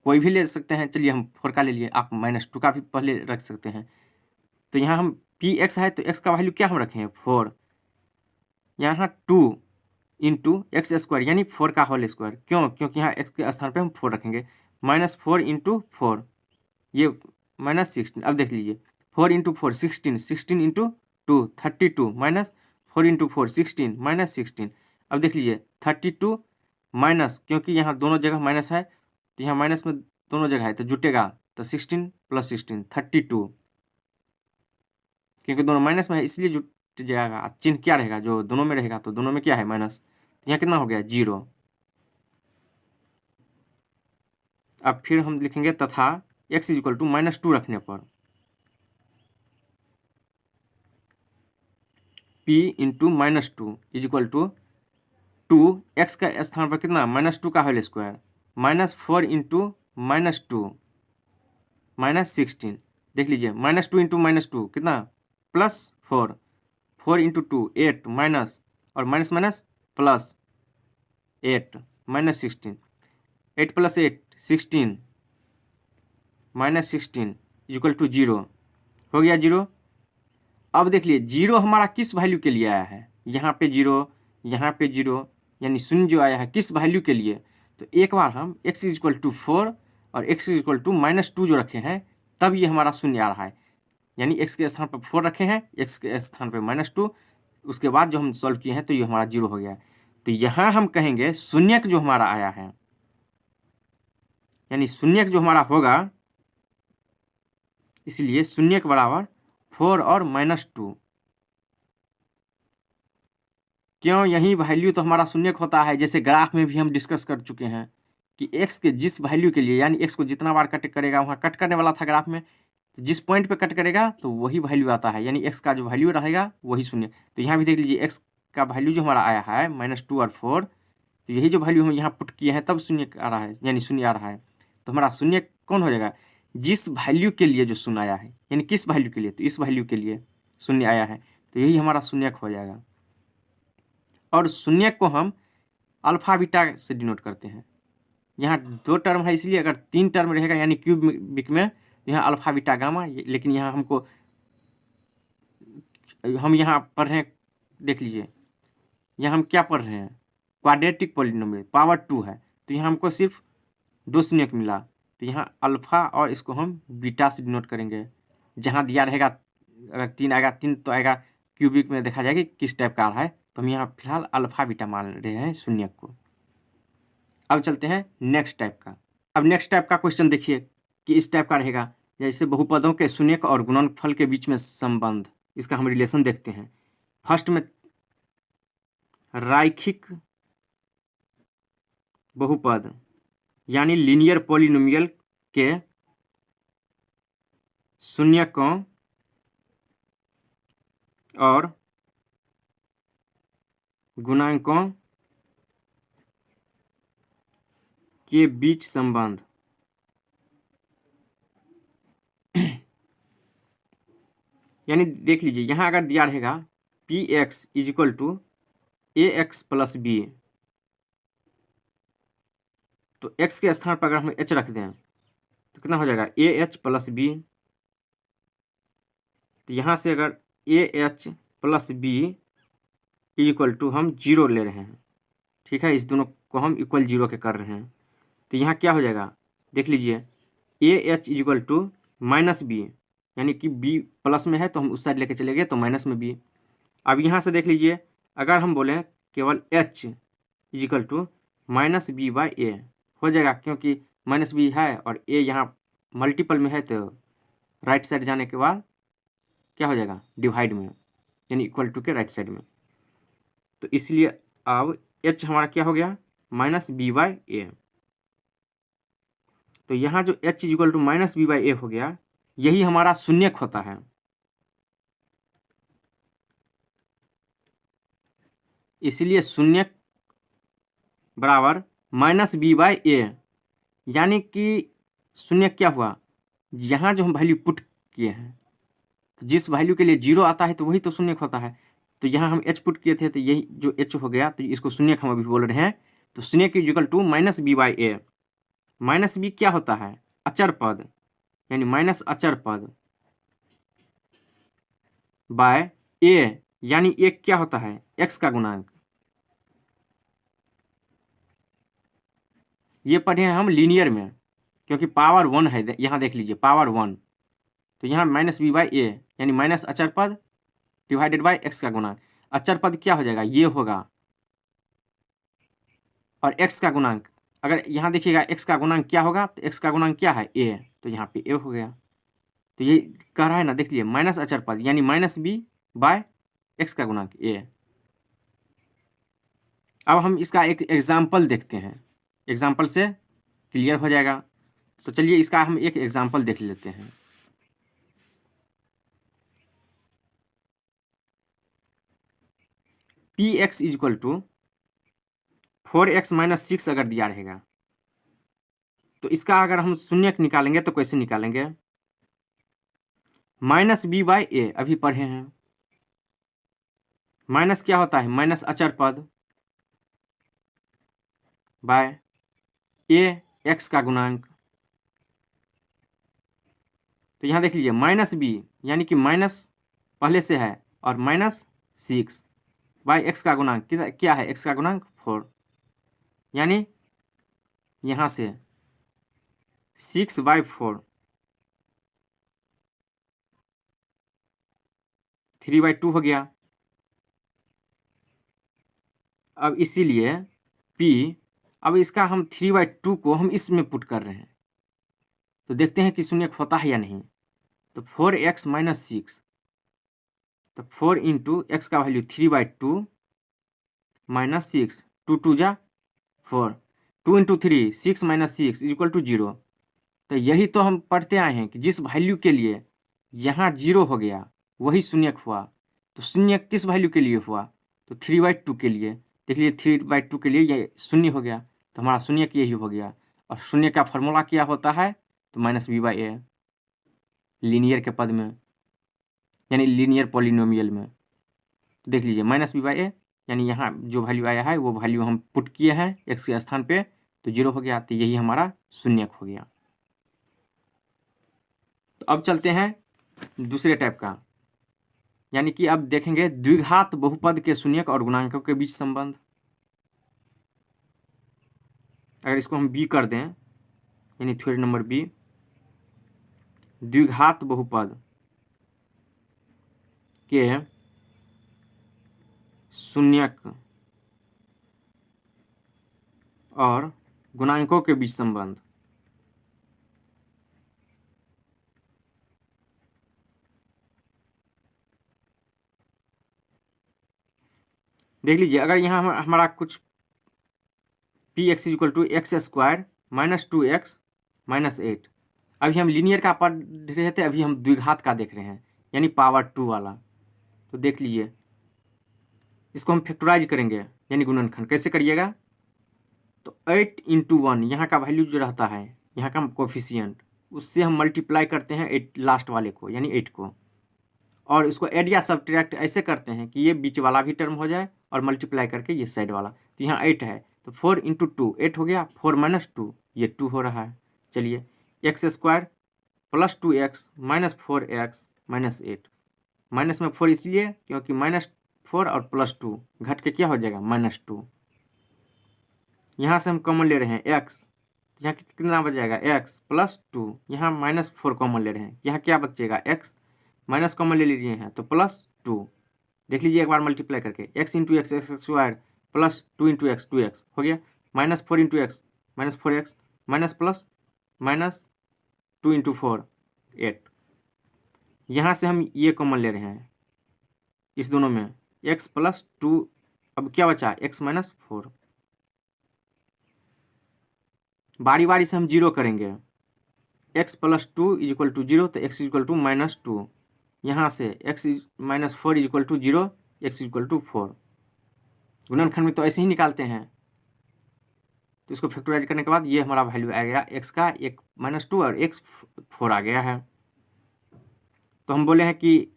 कोई भी ले सकते हैं, चलिए हम 4 का ले लिए, आप -2 का भी पहले रख सकते हैं। तो यहाँ हम px है तो x का वैल्यू क्या हम रखे हैं 4, यहाँ 2 इंटू x² यानी 4 का होल स्क्वायर, क्यों, क्योंकि यहाँ x के स्थान पे हम 4 रखेंगे। -4 इंटू 4 ये -16। अब देख लीजिए 4 इंटू 4 16, 16 इंटू 2 32 -4 इंटू 4 16 -16। अब देख लीजिए 32 माइनस, क्योंकि यहाँ दोनों जगह माइनस है तो यहाँ माइनस में दोनों जगह है तो जुटेगा, तो 16 + 16 32, क्योंकि दोनों माइनस में है इसलिए जुट जाएगा। चिन्ह क्या रहेगा जो दोनों में रहेगा, तो दोनों में क्या है माइनस, तो यहाँ कितना हो गया 0। अब फिर हम लिखेंगे तथा x = -2 रखने पर p इंटू -2 = 2, x का स्थान पर कितना -2 का होल स्क्वायर, -4 इंटू -2 -16। देख लीजिए -2 इंटू -2 कितना +4, 4 इंटू 2 8 माइनस और माइनस माइनस प्लस 8 -16, 8 + 8 16 -16 = 0 हो गया 0। अब देख लिए 0 हमारा किस वैल्यू के लिए आया है, यहाँ पे 0 यहाँ पे 0, यानी शून्य जो आया है किस वैल्यू के लिए। तो एक बार हम x = 4 और x = -2 जो रखे हैं तब ये हमारा शून्य आ रहा है, यानी x के स्थान पर 4 रखे हैं, x के स्थान पर -2, उसके बाद जो हम सॉल्व किए हैं तो ये हमारा 0 हो गया। तो यहाँ हम कहेंगे शून्यक जो हमारा आया है, यानी शून्यक जो हमारा होगा, इसलिए शून्यक बराबर 4 और -2। क्यों, यही वैल्यू तो हमारा शून्यक होता है, जैसे ग्राफ में भी हम डिस्कस कर चुके हैं कि x के जिस वैल्यू के लिए, यानी x को जितना बार कट करेगा, वहाँ कट करने वाला था ग्राफ में, तो जिस पॉइंट पे कट करेगा तो वही वैल्यू आता है, यानी x का जो वैल्यू रहेगा वही शून्य। तो यहाँ भी देख लीजिए x का वैल्यू जो हमारा आया है -2 और 4, तो यही जो वैल्यू हम यहाँ पुट किए हैं तब शून्य आ रहा है, यानी शून्य आ रहा है। तो हमारा शून्य कौन हो जाएगा? जिस वैल्यू के लिए जो शून्य आया है, यानी किस वैल्यू के लिए? तो इस वैल्यू के लिए शून्य आया है, तो यही हमारा शून्यक हो जाएगा। और शून्यक को हम अल्फा बीटा से डिनोट करते हैं। यहाँ 2 टर्म है, इसलिए अगर 3 टर्म रहेगा यानी क्यूबिक में, यहाँ अल्फा बीटा गामा, लेकिन यहाँ हम यहाँ पढ़ रहे हैं, देख लीजिए यहाँ हम क्या पढ़ रहे हैं, क्वाड्रेटिक पॉलिनोमियल पावर 2 है, तो यहाँ हमको सिर्फ 2 शून्यक मिला, तो यहाँ अल्फा और इसको हम बीटा से डिनोट करेंगे। जहाँ दिया रहेगा, अगर 3 आएगा, 3 तो आएगा क्यूबिक में, देखा जाएगा किस टाइप का आ रहा है, तो हम यहाँ फिलहाल अल्फा बीटा मान रहे हैं शून्यक को। अब चलते हैं नेक्स्ट टाइप का। अब नेक्स्ट टाइप का क्वेश्चन देखिए कि इस टाइप का रहेगा, जैसे बहुपदों के शून्यक और गुणनफल के बीच में संबंध, इसका हम रिलेशन देखते हैं। फर्स्ट में रैखिक बहुपद यानी लीनियर पॉलिनोमियल के शून्यकों और गुणांकों के बीच संबंध। यानी देख लीजिए यहाँ अगर दिया रहेगा px = ax + b, तो x के स्थान पर अगर हम h रख दें तो कितना हो जाएगा ah + b। तो यहाँ से अगर ah + b = हम 0 ले रहे हैं, ठीक है, इस दोनों को हम इक्वल 0 के कर रहे हैं, तो यहाँ क्या हो जाएगा, देख लीजिए ah = -b, यानी कि b प्लस में है तो हम उस साइड लेके चले गए तो माइनस में b। अब यहाँ से देख लीजिए अगर हम बोलें केवल h = -b/a हो जाएगा, क्योंकि -b है और a यहाँ मल्टीपल में है, तो राइट साइड जाने के बाद क्या हो जाएगा, डिवाइड में, यानी = के राइट साइड में। तो इसलिए अब h हमारा क्या हो गया, -b/a। तो यहाँ जो h = -b/a हो गया, यही हमारा शून्यक होता है। इसलिए शून्यक बराबर -b/a, यानी कि शून्यक क्या हुआ, यहाँ जो हम वैल्यू पुट किए हैं, तो जिस वैल्यू के लिए 0 आता है तो वही तो शून्यक होता है। तो यहाँ हम h पुट किए थे, तो यही जो h हो गया, तो इसको शून्यक हम अभी बोल रहे हैं। तो शून्यक = -b/a। -b क्या होता है, अचर पद, यानी माइनस अचर पद बाय a, यानी a क्या होता है, x का गुणांक। ये पढ़े हैं हम लीनियर में, क्योंकि पावर 1 है, यहाँ देख लीजिए पावर 1, तो यहाँ -b/a यानी माइनस अचर पद डिवाइडेड बाय x का गुणांक। अचर पद क्या हो जाएगा, ये होगा, और x का गुणांक, अगर यहाँ देखिएगा x का गुणांक क्या होगा, तो x का गुणांक क्या है, a, तो यहाँ पे a हो गया। तो ये कह रहा है ना, देख लीजिए माइनस अचर पद यानी -b/x का गुणांक a। अब हम इसका एक एग्जाम्पल देखते हैं, एग्जाम्पल से क्लियर हो जाएगा। तो चलिए इसका हम एक एग्जाम्पल देख लेते हैं। px = 4x - 6 अगर दिया रहेगा, तो इसका अगर हम शून्यक निकालेंगे तो कैसे निकालेंगे, -b/a अभी पढ़े हैं, माइनस क्या होता है, माइनस अचर पद बाय a, x का गुणांक। तो यहाँ देख लीजिए -b यानी कि माइनस पहले से है, और -6 बाय x का गुणांक क्या है, x का गुणांक 4, यानी यहाँ से 6/4 3/2 हो गया। अब इसीलिए p, अब इसका हम 3/2 को हम इसमें पुट कर रहे हैं, तो देखते हैं कि शून्यक होता है या नहीं। तो 4x - 6, तो 4 × x का value 3/2 - 6, 2 × 2 = 4, 2 into 3 6 minus 6 equal to 0। तो यही तो हम पढ़ते आए हैं कि जिस वैल्यू के लिए यहाँ 0 हो गया वही शून्यक हुआ। तो शून्य किस वैल्यू के लिए हुआ? तो 3/2 के लिए। देख लीजिए 3/2 के लिए ये शून्य हो गया, तो हमारा शून्यक यही हो गया। और शून्य का फॉर्मूला क्या होता है? तो -b/a लीनियर के पद में, यानी लीनियर पॉलिनोमियल में। तो देख लीजिए -b/a, यानी यहाँ जो वैल्यू आया है वो वैल्यू हम पुट किए हैं x के स्थान पे, तो 0 हो गया। तो यही हमारा शून्यक हो गया। तो अब चलते हैं दूसरे टाइप का, यानी कि अब देखेंगे द्विघात बहुपद के शून्यक और गुणांकों के बीच संबंध। अगर इसको हम b कर दें, यानी थ्योरी नंबर b, द्विघात बहुपद के शून्यक और गुणांकों के बीच संबंध। देख लीजिए, अगर यहाँ हमारा कुछ px equal to x² minus 2x minus 8, अभी हम लीनियर का पढ़ रहे थे, अभी हम द्विघात का देख रहे हैं, यानी पावर 2 वाला। तो देख लीजिए, इसको हम फैक्टराइज करेंगे, यानी गुणनखंड। कैसे करिएगा? तो 8 इंटू 1 यहाँ का वैल्यू जो रहता है, यहाँ का कोफिशियंट, उससे हम मल्टीप्लाई करते हैं 8 लास्ट वाले को, यानी 8 को, और इसको ऐड या सब्ट्रैक्ट ऐसे करते हैं कि ये बीच वाला भी टर्म हो जाए और मल्टीप्लाई करके ये साइड वाला। तो यहाँ 8 है, तो 4 इंटू 2 8 हो गया, 4 माइनस 2 ये 2 हो रहा है। चलिए, x² plus 2x minus 4x minus 8, minus में 4 इसलिए क्योंकि -4 और +2 घट के क्या हो जाएगा? -2। यहाँ से हम कॉमन ले रहे हैं x, यहाँ कितना बच जाएगा? x प्लस 2, यहाँ -4 कॉमन ले रहे हैं, यहाँ क्या बचेगा? x माइनस कॉमन ले लिए हैं तो +2। देख लीजिए एक बार मल्टीप्लाई करके, x into x x² plus 2 into x 2x हो गया, -4 into x -4x minus plus -2 into 4 8। यहाँ से हम ये कॉमन ले रहे हैं इस दोनों में, x प्लस 2, अब क्या बचा? x minus 4। बारी बारी से हम 0 करेंगे। x प्लस 2 इक्वल टू 0, तो x इक्वल टू -2। यहाँ से x minus 4 equal to 0, x equal to 4। गुणनखंड में तो ऐसे ही निकालते हैं। तो इसको फैक्टराइज करने के बाद ये हमारा वैल्यू आ गया x का, एक -2 और x 4 आ गया है। तो हम बोले हैं कि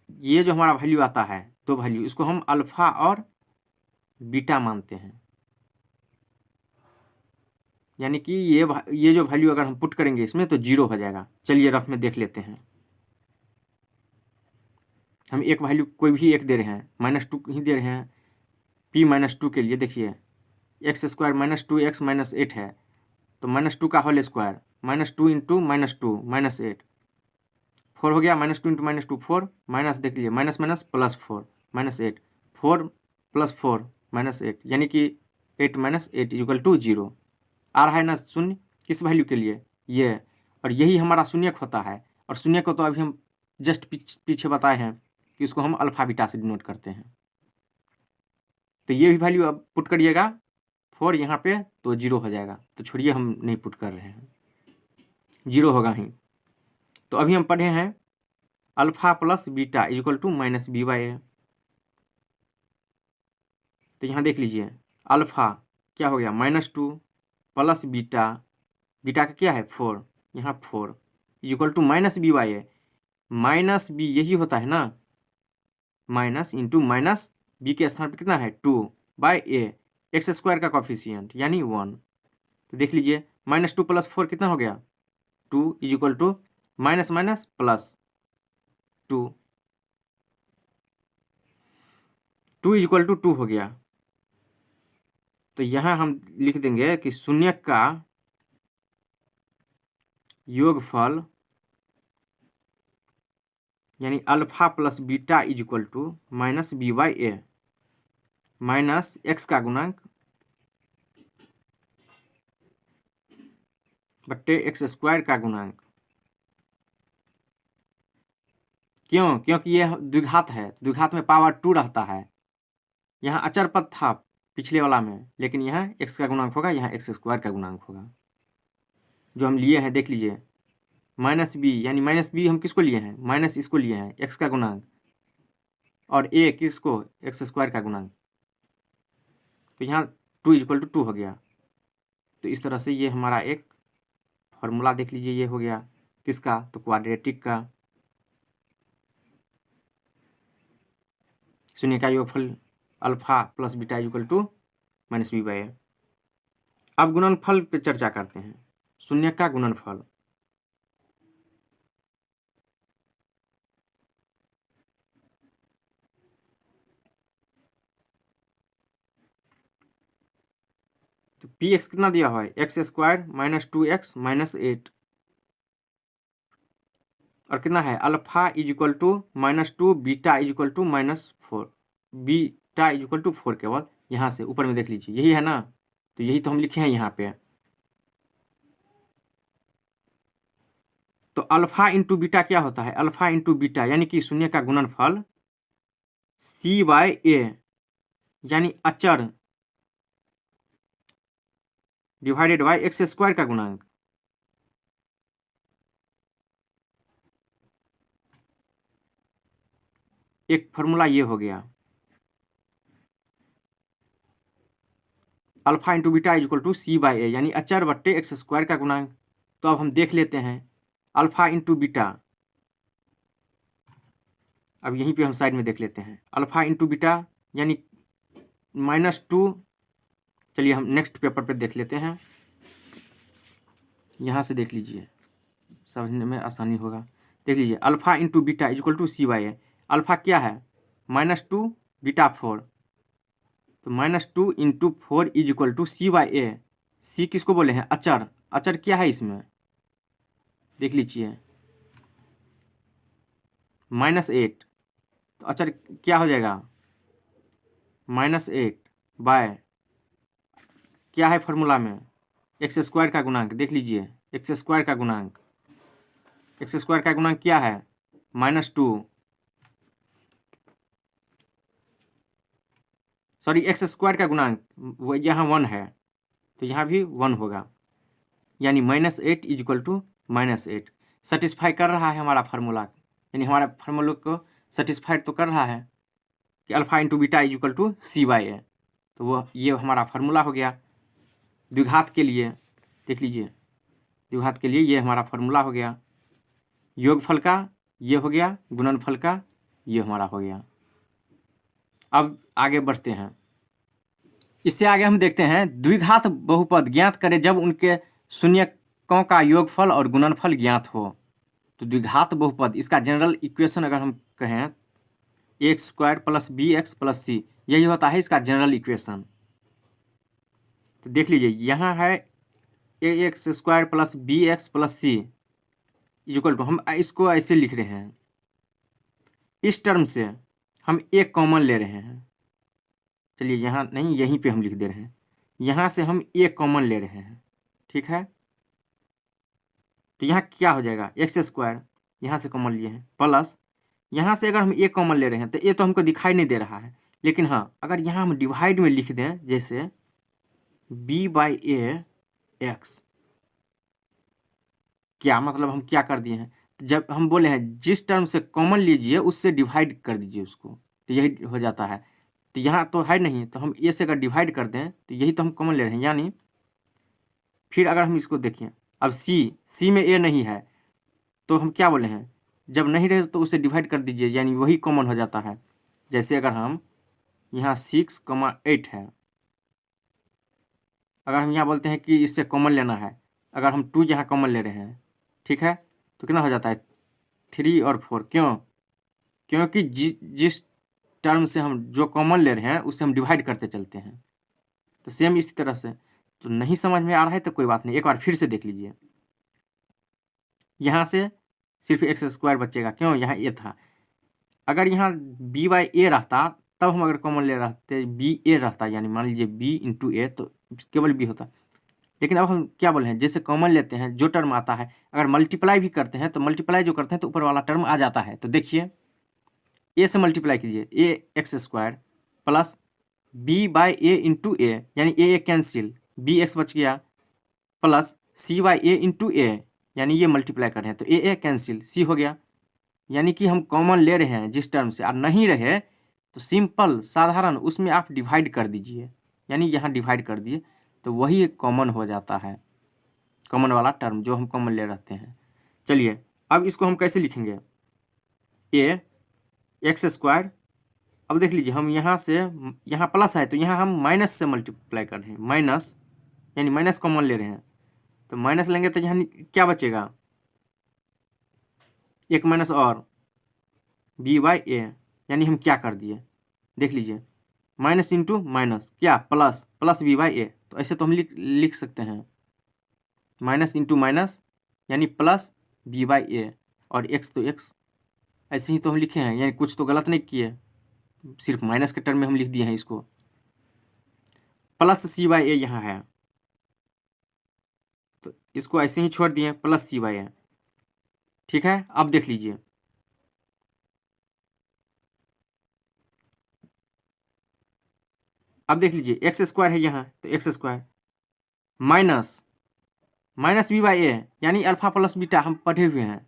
ये जो हमारा वैल्यू आता है, दो वैल्यू, इसको हम अल्फा और बीटा मानते हैं। यानी कि ये जो वैल्यू अगर हम पुट करेंगे इसमें तो 0 हो जाएगा। चलिए रफ में देख लेते हैं। हम एक वैल्यू कोई भी एक दे रहे हैं, -2 ही दे रहे हैं p-2 के लिए। देखिए x² -2x माइनस 8 है, तो -2 का होल स्क्वायर, -2 इंटू -2 माइनस 8, 4 हो गया, -2 इंटू -2 4, माइनस देख लीजिए माइनस माइनस +4 -8, 4 + 4 -8, यानी कि 8 - 8 इक्वल टू 0 आ रहा है ना शून्य। किस वैल्यू के लिए? ये, और यही हमारा शून्यक होता है। और शून्यक को तो अभी हम जस्ट पीछे बताए हैं कि इसको हम अल्फा बीटा से डिनोट करते हैं। तो ये भी वैल्यू अब पुट करिएगा 4 यहाँ पे, तो 0 हो जाएगा। तो छोड़िए, हम नहीं पुट कर रहे हैं, 0 होगा ही। तो अभी हम पढ़े हैं alpha plus beta equal to -b/a। तो यहाँ देख लीजिए, अल्फा क्या हो गया? -2 प्लस बीटा, बीटा का क्या है? 4, यहाँ 4 इक्वल टू -b/a। -b यही होता है ना, माइनस इंटू माइनस, b के स्थान पर कितना है? 2/a, x² का कॉफिशियंट यानी 1। तो देख लीजिए, -2 + 4 कितना हो गया? 2 equal to minus minus plus 2, 2 equal to 2 हो गया। तो यहाँ हम लिख देंगे कि शून्यक का योगफल यानी alpha plus beta equal to -b/a minus x का गुणांक बट्टे x² का गुणांक। क्योंकि यह द्विघात है, द्विघात में पावर 2 रहता है। यहाँ अचर पद था पिछले वाला में, लेकिन यहाँ x का गुणांक होगा, यहाँ x स्क्वायर का गुणांक होगा। जो हम लिए हैं देख लीजिए, माइनस बी, यानी माइनस बी हम किसको लिए हैं, माइनस इसको लिए हैं x का गुणांक, और a किसको, x स्क्वायर का गुणांक। तो यहाँ 2 = 2 हो गया। तो इस तरह से ये हमारा एक फॉर्मूला देख लीजिए, ये हो गया किसका, तो क्वाड्रेटिक का। शून्य का योगफल अल्फा प्लस बीटा = -b/a। अब गुणनफल पे चर्चा करते हैं। शून्य का गुणनफल, तो px कितना दिया हुआ है, x² - 2x - 8, और कितना है, अल्फा = -2, बीटा = -4, बीटा = 4 केवल। यहाँ से ऊपर में देख लीजिए, यही है ना, तो यही तो हम लिखे हैं यहाँ पे। तो अल्फा इंटू बीटा क्या होता है, अल्फा इंटू बीटा यानी कि शून्य का गुणनफल c/a, यानी अचर डिवाइडेड बाय x² का गुणांक। एक फॉर्मूला ये हो गया, अल्फा इंटू बीटा = c/a, यानी अचर बट्टे x² का गुणांक। तो अब हम देख लेते हैं अल्फा इंटू बीटा, अब यहीं पे हम साइड में देख लेते हैं अल्फा इंटू बीटा यानी -2। चलिए हम नेक्स्ट पेपर पे देख लेते हैं, यहाँ से देख लीजिए, समझने में आसानी होगा। देख लीजिए, alpha into beta = c/a। Alpha क्या है, -2, बीटा 4, तो -2 × 4 = c/a। c किसको बोले हैं, अचर। अचर क्या है इसमें, देख लीजिए, -8, तो अचर क्या हो जाएगा, -8 बाय क्या है फॉर्मूला में, x² का गुणांक। देख लीजिए, x² का गुणांक, x² का गुणांक क्या है, -2, सॉरी x² का गुणांक वो यहाँ 1 है, तो यहाँ भी 1 होगा, यानी -8 = -8। सेटिस्फाई कर रहा है हमारा फार्मूला, यानी हमारा फार्मूला को सेटिस्फाइड तो कर रहा है कि अल्फा इंटू बीटा = c/a। तो वो ये हमारा फार्मूला हो गया द्विघात के लिए। देख लीजिए, द्विघात के लिए ये हमारा फार्मूला हो गया, योगफल का ये हो गया, गुणनफल का ये हमारा हो गया। अब आगे बढ़ते हैं, इससे आगे हम देखते हैं द्विघात बहुपद ज्ञात करें जब उनके शून्यकों का योगफल और गुणनफल ज्ञात हो। तो द्विघात बहुपद, इसका जनरल इक्वेशन अगर हम कहें x² + bx + c, यही होता है इसका जनरल इक्वेशन। तो देख लीजिए, यहाँ है ax² + bx + c = हम इसको ऐसे लिख रहे हैं, इस टर्म से हम एक कॉमन ले रहे हैं। चलिए यहाँ नहीं, यहीं पे हम लिख दे रहे हैं, यहाँ से हम एक कॉमन ले रहे हैं, ठीक है। तो यहाँ क्या हो जाएगा, x² यहाँ से कॉमन लिए हैं, प्लस यहाँ से अगर हम एक कॉमन ले रहे हैं तो ये तो हमको दिखाई नहीं दे रहा है, लेकिन हाँ अगर यहाँ हम डिवाइड में लिख दें, जैसे b/a x, क्या मतलब हम क्या कर दिए हैं, तो जब हम बोले हैं जिस टर्म से कॉमन लीजिए उससे डिवाइड कर दीजिए उसको, तो यही हो जाता है। तो यहाँ तो है नहीं, तो हम ए से अगर डिवाइड कर दें तो यही तो हम कॉमन ले रहे हैं, यानी फिर अगर हम इसको देखें, अब सी में ए नहीं है, तो हम क्या बोले हैं, जब नहीं रहे तो उसे डिवाइड कर दीजिए, यानी वही कॉमन हो जाता है। जैसे अगर हम यहाँ 6,8 है, अगर हम यहाँ बोलते हैं कि इससे कॉमन लेना है, अगर हम 2 यहाँ कॉमन ले रहे हैं, ठीक है, तो कितना हो जाता है 3 और 4, क्यों, क्योंकि जिस टर्म से हम जो कॉमन ले रहे हैं उससे हम डिवाइड करते चलते हैं। तो सेम इसी तरह से, तो नहीं समझ में आ रहा है तो कोई बात नहीं, एक बार फिर से देख लीजिए, यहाँ से सिर्फ x² बचेगा, क्यों, यहाँ a था। अगर यहाँ b/a रहता तब हम अगर कॉमन ले रहते, ba रहता, यानी मान लीजिए b × a, तो केवल b होता। लेकिन अब हम क्या बोल रहे हैं, जैसे कॉमन लेते हैं जो टर्म आता है, अगर मल्टीप्लाई भी करते हैं तो मल्टीप्लाई जो करते हैं तो ऊपर वाला टर्म आ जाता है। तो देखिए, a से मल्टीप्लाई कीजिए, a x² + b by a into a, यानी ए कैंसिल, बी एक्स बच गया, plus c by a into a, यानी ये मल्टीप्लाई कर रहे हैं तो ए कैंसिल, सी हो गया। यानी कि हम कॉमन ले रहे हैं जिस टर्म से, और नहीं रहे तो सिंपल साधारण उसमें आप डिवाइड कर दीजिए, यानी यहाँ डिवाइड कर दिए तो वही कॉमन हो जाता है, कॉमन वाला टर्म जो हम कॉमन ले रहते हैं। चलिए अब इसको हम कैसे लिखेंगे, ए एक्स स्क्वायर, अब देख लीजिए हम यहाँ से, यहाँ प्लस है तो यहाँ हम माइनस से मल्टीप्लाई कर रहे हैं, माइनस यानी माइनस कॉमन ले रहे हैं, तो माइनस लेंगे तो यहाँ क्या बचेगा, एक माइनस और बी बाई ए, यानी हम क्या कर दिए देख लीजिए, माइनस इंटू माइनस क्या plus, plus b by a, तो ऐसे तो हम लिख सकते हैं माइनस इंटू माइनस यानी प्लस बी बाई ए, और एक्स तो एक्स, ऐसे ही तो हम लिखे हैं, यानी कुछ तो गलत नहीं किए, सिर्फ माइनस के टर्म में हम लिख दिए हैं इसको, प्लस सी बाई ए यहाँ है तो इसको ऐसे ही छोड़ दिए प्लस सी बाई ए। ठीक है, अब देख लीजिए अब देख लीजिए एक्स स्क्वायर है यहाँ तो x square minus minus b by a, यानी अल्फा प्लस बीटा हम पढ़े हुए हैं,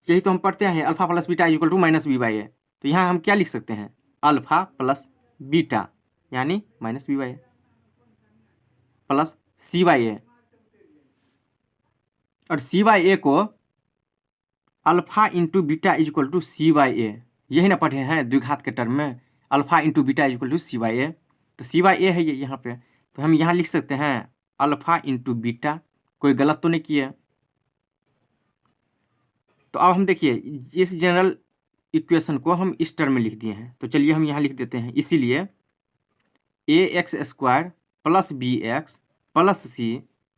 यही तो हम पढ़ते हैं, alpha plus beta equal to minus b by a, तो यहाँ हम क्या लिख सकते हैं, अल्फा प्लस बीटा यानी minus b by a plus c by a, और सी बाई ए को alpha into beta equal to c by a, यही ना पढ़े हैं द्विघात के टर्म में, alpha into beta equal to c by a, तो सी बाई ए है ये यहाँ पे, तो हम यहाँ लिख सकते हैं अल्फा इंटू बीटा, कोई गलत तो नहीं किया। तो अब हम देखिए इस जनरल इक्वेशन को हम इस टर्म में लिख दिए हैं, तो चलिए हम यहाँ लिख देते हैं, इसीलिए a x square plus b x plus c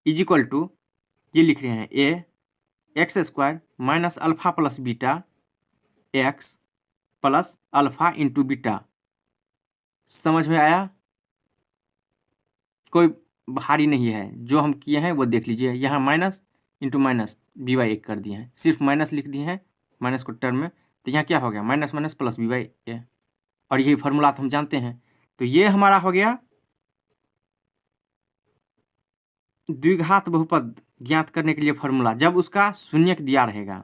is equal to, ये लिख रहे हैं a x square minus alpha plus beta x plus alpha into beta. समझ में आया, कोई भारी नहीं है, जो हम किए हैं वो देख लीजिए, यहाँ minus into minus b by एक कर दिए हैं, सिर्फ माइनस लिख दिए हैं माइनस को टर्म में, तो यहाँ क्या हो गया minus minus plus b by a, और यही फार्मूला तो हम जानते हैं, तो ये हमारा हो गया द्विघात बहुपद ज्ञात करने के लिए फार्मूला, जब उसका शून्यक दिया रहेगा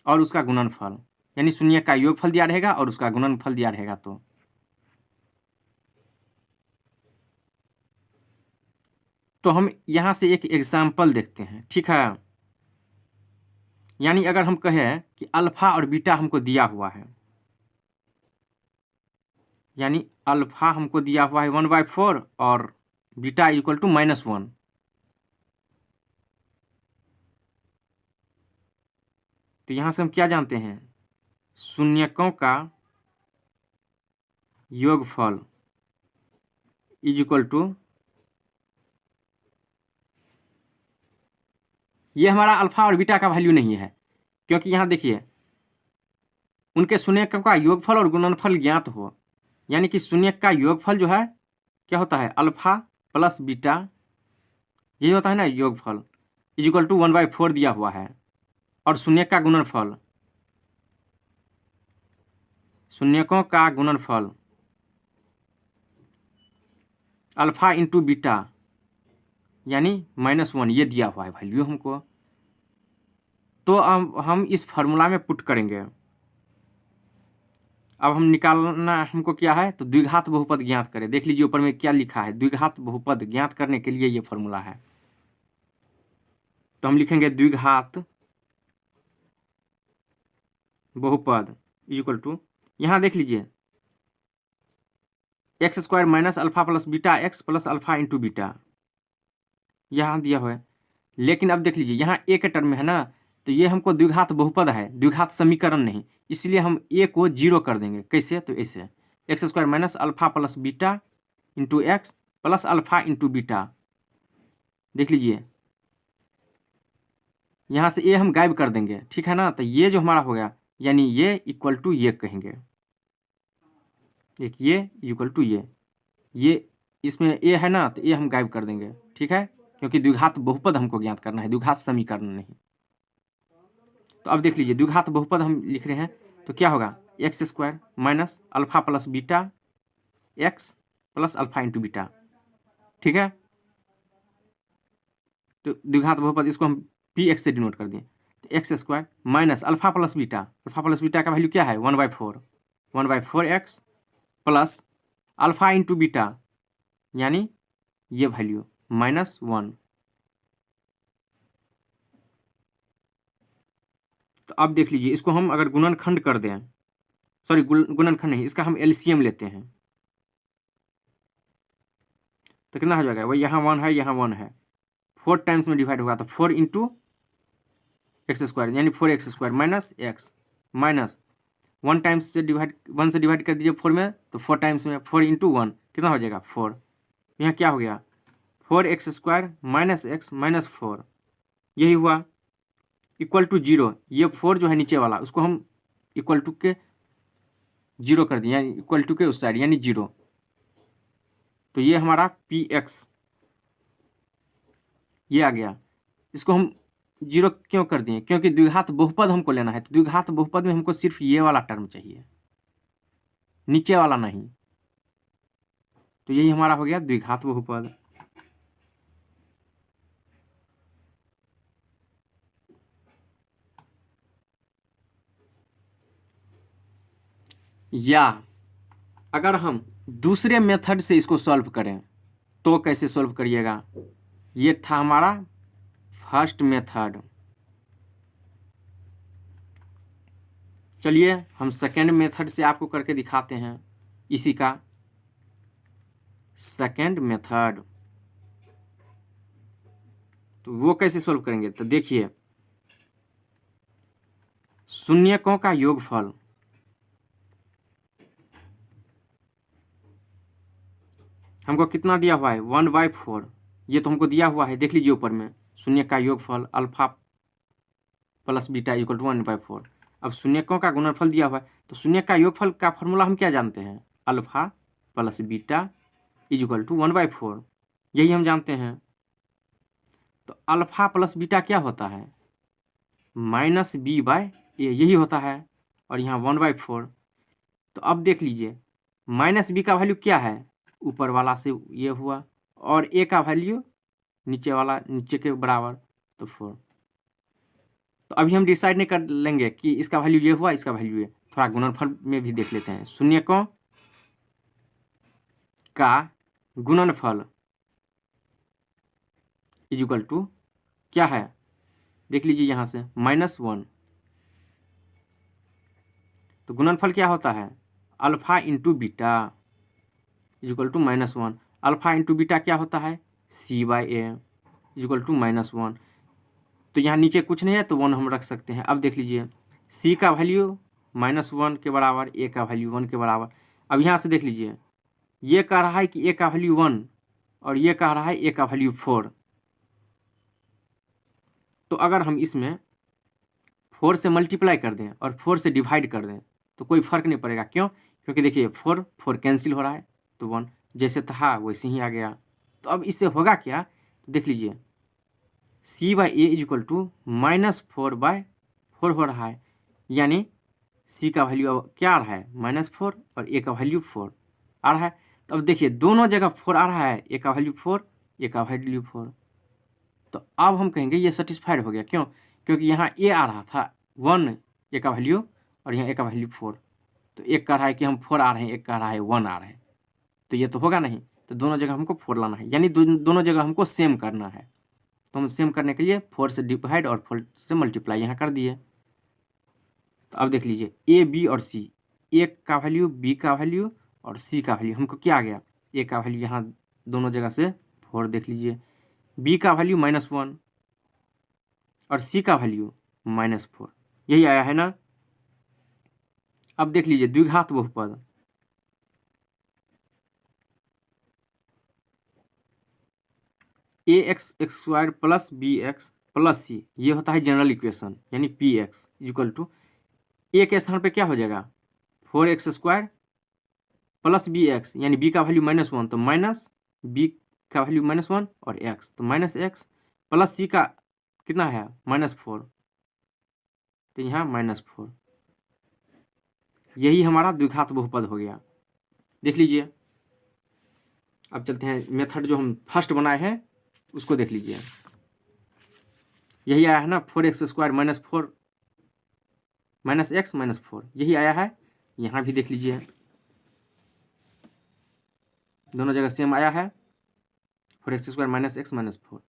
और उसका गुणनफल, यानी शून्य का योगफल दिया रहेगा और उसका गुणनफल दिया रहेगा। तो हम यहाँ से एक एग्जाम्पल देखते हैं, ठीक है, यानी अगर हम कहें कि अल्फा और बीटा हमको दिया हुआ है, यानी अल्फा हमको दिया हुआ है 1/4 और बीटा इक्वल टू -1, तो यहाँ से हम क्या जानते हैं, शून्यकों का योगफल इज इक्वल टू, ये हमारा अल्फा और बीटा का वैल्यू नहीं है, क्योंकि यहाँ देखिए उनके शून्यकों का योगफल और गुणनफल ज्ञात हो, यानी कि शून्यक का योगफल जो है क्या होता है अल्फा प्लस बीटा, यही होता है ना योगफल, इज इक्वल टू 1/4 दिया हुआ है, और शून्यक का गुणनफल, शून्यकों का गुणनफल अल्फा इंटू बीटा यानी -1, ये दिया हुआ है वैल्यू हमको, तो अब हम इस फार्मूला में पुट करेंगे। अब हम निकालना हमको क्या है, तो द्विघात बहुपद ज्ञात करें, देख लीजिए ऊपर में क्या लिखा है, द्विघात बहुपद ज्ञात करने के लिए ये फार्मूला है, तो हम लिखेंगे द्विघात बहुपद इक्वल टू, यहाँ देख लीजिए x square minus alpha plus beta x plus alpha into beta, यहाँ दिया हुआ है, लेकिन अब देख लीजिए यहाँ ए के टर्म में है ना, तो ये हमको द्विघात बहुपद है, द्विघात समीकरण नहीं, इसलिए हम ए को 0 कर देंगे, कैसे, तो ऐसे x square minus alpha plus beta into x plus alpha into beta, देख लीजिए यहाँ से ए हम गायब कर देंगे, ठीक है ना, तो ये जो हमारा हो गया, यानी ये इक्वल टू ये कहेंगे, एक ये इक्वल टू ये इसमें ए है ना, तो ए हम गायब कर देंगे, ठीक है, क्योंकि द्विघात बहुपद हमको ज्ञात करना है, द्विघात समीकरण नहीं। तो अब देख लीजिए द्विघात बहुपद हम लिख रहे हैं, तो क्या होगा x square minus alpha plus beta x plus alpha into beta, ठीक है। तो द्विघात बहुपद इसको हम पी एक्स से डिनोट कर दिए, तो x square minus alpha plus beta का वैल्यू क्या है 1/4 x plus alpha into beta यानी ये वैल्यू -1। तो अब देख लीजिए, इसको हम अगर गुणनखंड कर दें, सॉरी गुणनखंड नहीं, इसका हम एलसीएम लेते हैं तो कितना हो जाएगा, वही यहाँ 1 है यहाँ 1 है, 4 टाइम्स में डिवाइड होगा तो 4 इंटू एक्स स्क्वायर यानी 4x square minus x minus 1 times से वन से डिवाइड कर दीजिए 4 में, तो 4 टाइम्स में 4 इंटू 1 कितना हो जाएगा 4। यहाँ क्या हो गया 4x square minus x minus 4, यही हुआ इक्वल टू 0। ये 4 जो है नीचे वाला उसको हम इक्वल टू के 0 कर दिए, यानी इक्वल टू के उस साइड यानी 0। तो ये हमारा px ये आ गया। इसको हम 0 क्यों कर दिए, क्योंकि द्विघात बहुपद हमको लेना है, तो द्विघात बहुपद में हमको सिर्फ ये वाला टर्म चाहिए, नीचे वाला नहीं। तो यही हमारा हो गया द्विघात बहुपद। या अगर हम दूसरे मेथड से इसको सॉल्व करें तो कैसे सॉल्व करिएगा, ये था हमारा फर्स्ट मेथड। चलिए हम सेकेंड मेथड से आपको करके दिखाते हैं, इसी का सेकेंड मेथड। तो वो कैसे सॉल्व करेंगे, तो देखिए शून्यकों का योगफल हमको कितना दिया हुआ है 1/4, ये तो हमको दिया हुआ है, देख लीजिए ऊपर में शून्य का योगफल alpha plus beta equal to 1/4। अब शून्यकों का गुणनफल दिया हुआ है, तो शून्य का योगफल का फॉर्मूला हम क्या जानते हैं, alpha plus beta equal to 1/4, यही हम जानते हैं। तो अल्फा प्लस बीटा क्या होता है -b/a, यही होता है, और यहाँ 1/4। तो अब देख लीजिए -b का वैल्यू क्या है, ऊपर वाला से ये हुआ, और a का वैल्यू नीचे वाला नीचे के बराबर, तो 4। तो अभी हम डिसाइड नहीं कर लेंगे कि इसका वैल्यू ये हुआ इसका वैल्यू ये, थोड़ा गुणनफल में भी देख लेते हैं। शून्यकों का गुणनफल इक्वल टू क्या है, देख लीजिए यहाँ से -1। तो गुणनफल क्या होता है alpha into beta equal to -1। Alpha into beta क्या होता है c/a इक्वल टू -1। तो यहाँ नीचे कुछ नहीं है तो 1 हम रख सकते हैं। अब देख लीजिए c का वैल्यू -1 के बराबर, a का वैल्यू 1 के बराबर। अब यहाँ से देख लीजिए ये कह रहा है कि a का वैल्यू 1 और ये कह रहा है a का वैल्यू 4। तो अगर हम इसमें 4 से मल्टीप्लाई कर दें और 4 से डिवाइड कर दें तो कोई फर्क नहीं पड़ेगा, क्यों, क्योंकि देखिए 4 कैंसिल हो रहा है, तो 1 जैसे था वैसे ही आ गया। तो अब इससे होगा क्या, तो देख लीजिए c/a इक्वल टू -4/4 हो रहा है, यानी c का वैल्यू अब क्या आ रहा है -4 और a का वैल्यू 4 आ रहा है। तो अब देखिए दोनों जगह 4 आ रहा है, a का वैल्यू 4 a का वैल्यू 4। तो अब हम कहेंगे ये सेटिस्फाइड हो गया, क्यों, क्योंकि यहाँ a आ रहा था 1 a का वैल्यू और यहाँ a का वैल्यू 4। तो एक कह रहा है कि हम 4 आ रहे हैं, एक कह रहा है 1 आ रहे हैं, तो ये तो होगा नहीं। तो दोनों जगह हमको 4 लाना है, यानी दोनों जगह हमको सेम करना है। तो हम सेम करने के लिए 4 से डिवाइड और 4 से मल्टीप्लाई यहाँ कर दिए। तो अब देख लीजिए a b और c, a का वैल्यू b का वैल्यू और c का वैल्यू हमको क्या आ गया, a का वैल्यू यहाँ दोनों जगह से 4 देख लीजिए, b का वैल्यू -1 और c का वैल्यू -4, यही आया है ना। अब देख लीजिए द्विघात बहुपद, ax² plus bx plus c, ये होता है जनरल इक्वेशन, यानी px इक्वल टू a के स्थान पे क्या हो जाएगा 4x² प्लस bx, यानी b का वैल्यू -1 तो माइनस b का वैल्यू -1 और x तो -x प्लस c का कितना है -4, तो यहाँ -4। यही हमारा द्विघात बहुपद हो गया। देख लीजिए। अब चलते हैं मेथड जो हम फर्स्ट बनाए हैं उसको देख लीजिए। यही आया है ना, 4x² minus 4 minus x minus 4, यही आया है। यहाँ भी देख लीजिए, दोनों जगह सेम आया है, 4x² माइनस एक्स माइनस 4।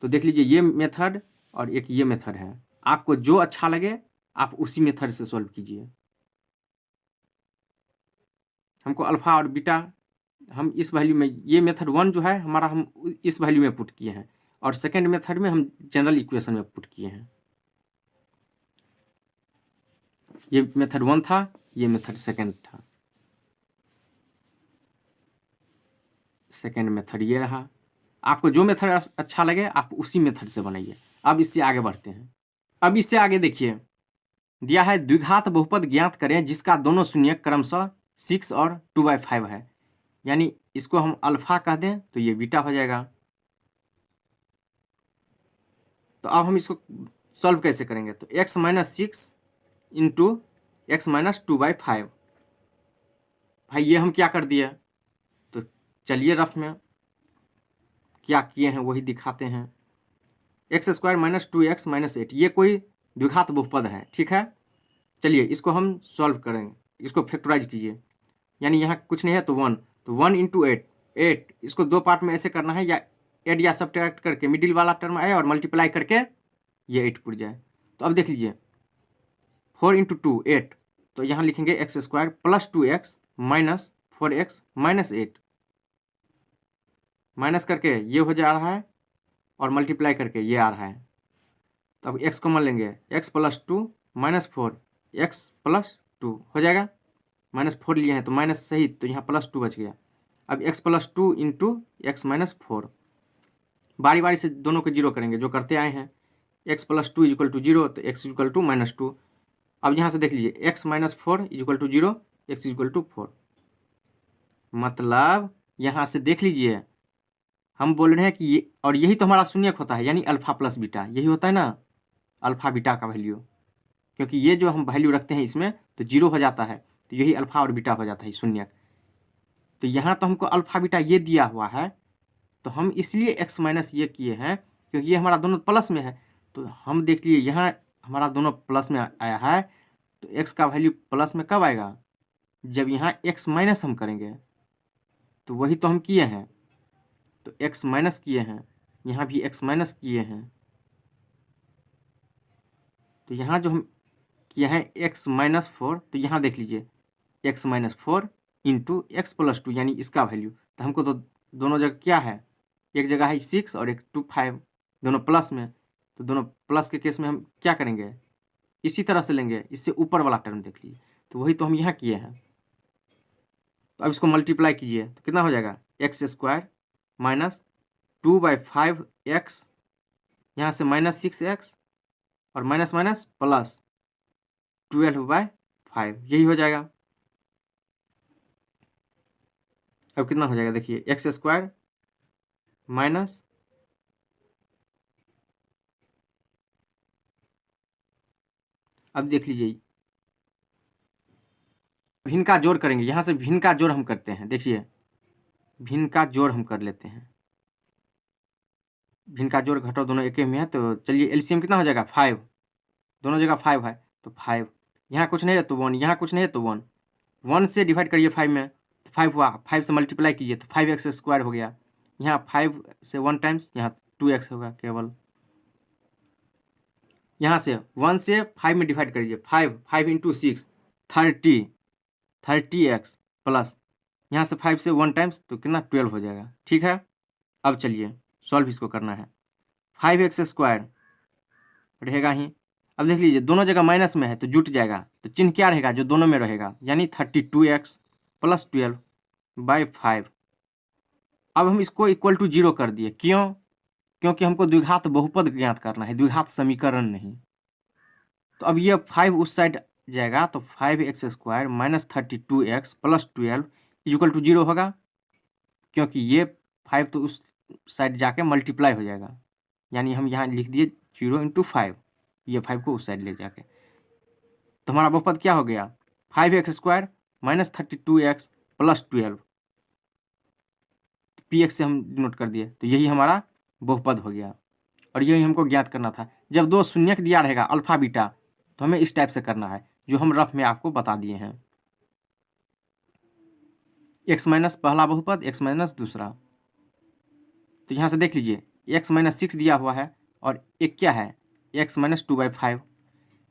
तो देख लीजिए ये मेथड और एक ये मेथड है, आपको जो अच्छा लगे आप उसी मेथड से सॉल्व कीजिए। हमको अल्फा और बीटा, हम इस वैल्यू में, ये मेथड 1 जो है हमारा, हम इस वैल्यू में पुट किए हैं, और सेकेंड मेथड में हम जनरल इक्वेशन में पुट किए हैं। ये मेथड 1 था, ये मेथड सेकेंड था, सेकेंड मेथड ये रहा। आपको जो मेथड अच्छा लगे आप उसी मेथड से बनाइए। अब इससे आगे बढ़ते हैं। अब इससे आगे देखिए, दिया है द्विघात बहुपद ज्ञात करें जिसका दोनों शून्य क्रमशः 6 और 2/5 है। यानी इसको हम अल्फा कह दें तो ये बीटा हो जाएगा। तो अब हम इसको सॉल्व कैसे करेंगे, तो x minus 6 into x minus 2/5। भाई ये हम क्या कर दिए, तो चलिए रफ में क्या किए हैं वही दिखाते हैं। x² माइनस 2x माइनस 8, ये कोई द्विघात बहुपद है, ठीक है। चलिए इसको हम सॉल्व करेंगे, इसको फैक्टराइज कीजिए। यानी यहाँ कुछ नहीं है तो 1, तो 1 इंटू 8, इसको दो पार्ट में ऐसे करना है, या एड या सब्ट्रैक्ट करके मिडिल वाला टर्म आए और मल्टीप्लाई करके ये 8 पुट जाए। तो अब देख लीजिए 4 इंटू 2 8, तो यहाँ लिखेंगे x² plus 2x minus 4x minus 8, minus करके ये हो जा रहा है और मल्टीप्लाई करके ये आ रहा है। तो अब x कॉमन लेंगे, x plus 2 minus 4 x plus 2 हो जाएगा। माइनस 4 लिए हैं तो माइनस सही, तो यहाँ प्लस 2 बच गया। अब x plus 2 into x minus 4, बारी बारी से दोनों को जीरो करेंगे जो करते आए हैं। x प्लस 2 इक्वल टू 0, तो x इक्वल टू माइनस 2। अब यहाँ से देख लीजिए x minus 4 equal to 0, x equal to 4। मतलब यहाँ से देख लीजिए हम बोल रहे हैं कि ये, और यही तो हमारा शून्यक होता है, यानी अल्फा प्लस बीटा, यही होता है ना अल्फा बीटा का वैल्यू। क्योंकि ये जो हम वैल्यू रखते हैं इसमें तो 0 हो जाता है, तो यही अल्फा और बीटा हो जाता है शून्यक। तो यहाँ तो हमको अल्फा बीटा ये दिया हुआ है, तो हम इसलिए x माइनस ये किए हैं क्योंकि ये हमारा दोनों प्लस में है। तो हम देख लिए यहाँ हमारा दोनों प्लस में आया है, तो x का वैल्यू प्लस में कब आएगा, जब यहाँ x माइनस हम करेंगे। तो वही तो हम किए हैं, तो x माइनस किए हैं, यहाँ भी x माइनस किए हैं। तो यहाँ जो हम किए हैं x माइनस 4, तो यहाँ देख लीजिए x minus 4 into x plus 2, यानी इसका वैल्यू। तो हमको तो दोनों जगह क्या है, एक जगह है 6 और एक 2 5, दोनों प्लस में। तो दोनों प्लस के केस में हम क्या करेंगे, इसी तरह से लेंगे, इससे ऊपर वाला टर्म देख लीजिए। तो वही तो हम यहाँ किए हैं। तो अब इसको मल्टीप्लाई कीजिए तो कितना हो जाएगा, x² माइनस 2/5x, यहाँ से माइनस 6x और माइनस माइनस प्लस 12/5, यही हो जाएगा। अब कितना हो जाएगा देखिए, x² माइनस, अब देख लीजिए भिन्न का जोड़ करेंगे, यहाँ से भिन्न का जोड़ हम करते हैं। देखिए भिन्न का जोड़ हम कर लेते हैं, भिन्न का जोड़ घटाओ दोनों एक में है। तो चलिए एलसीएम कितना हो जाएगा, 5, दोनों जगह 5 है तो 5, यहाँ कुछ नहीं है तो 1, यहाँ कुछ नहीं है तो 1, 1 से डिवाइड करिए 5 में तो 5 हुआ, 5 से मल्टीप्लाई कीजिए तो 5x² हो गया। यहाँ 5 से 1 टाइम्स, यहाँ 2x होगा केवल। यहाँ से 1 से 5 में डिवाइड करिए, 5 इंटू 6 30x प्लस, यहाँ से 5 से 1 टाइम्स तो कितना 12 हो जाएगा, ठीक है। अब चलिए सॉल्व इसको करना है, 5x² रहेगा ही। अब देख लीजिए दोनों जगह माइनस में है तो जुट जाएगा, तो चिन्ह क्या रहेगा जो दोनों में रहेगा, यानी 32x प्लस 12/5। अब हम इसको इक्वल टू 0 कर दिए, क्यों, क्योंकि हमको द्विघात बहुपद ज्ञात करना है, द्विघात समीकरण नहीं। तो अब ये 5 उस साइड जाएगा, तो 5x² minus 32x plus 12 equal to 0 होगा, क्योंकि ये 5 तो उस साइड जाके मल्टीप्लाई हो जाएगा। यानी हम यहाँ लिख दिए 0 इंटू 5, ये 5 को उस साइड ले जाके, तो हमारा बहुपद क्या हो गया, 5x² minus 32x plus 12, px से हम डिनोट कर दिए, तो यही हमारा बहुपद हो गया। और यही हमको ज्ञात करना था। जब दो शून्यक दिया रहेगा अल्फा बीटा, तो हमें इस टाइप से करना है जो हम रफ में आपको बता दिए हैं। x माइनस पहला बहुपद, x माइनस दूसरा। तो यहाँ से देख लीजिए x माइनस 6 दिया हुआ है और एक क्या है x माइनस 2/5।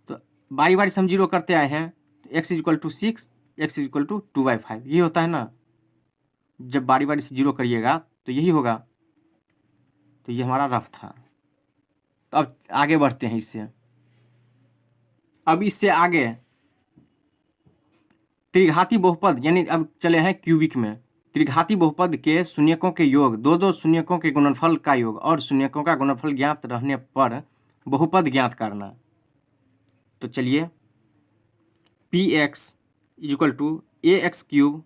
तो बारी बारी से हम जीरो करते आए हैं, तो x equal to 6, x equal to 2/5, यही होता है ना। जब बारी बारी से जीरो करिएगा तो यही होगा। तो ये हमारा रफ था। तो अब आगे बढ़ते हैं इससे। अब इससे आगे त्रिघाती बहुपद, यानी अब चले हैं क्यूबिक में। त्रिघाती बहुपद के शून्यकों के योग, दो शून्यकों के गुणनफल का योग और शून्यकों का गुणनफल ज्ञात रहने पर बहुपद ज्ञात करना। तो चलिए px equal to ax³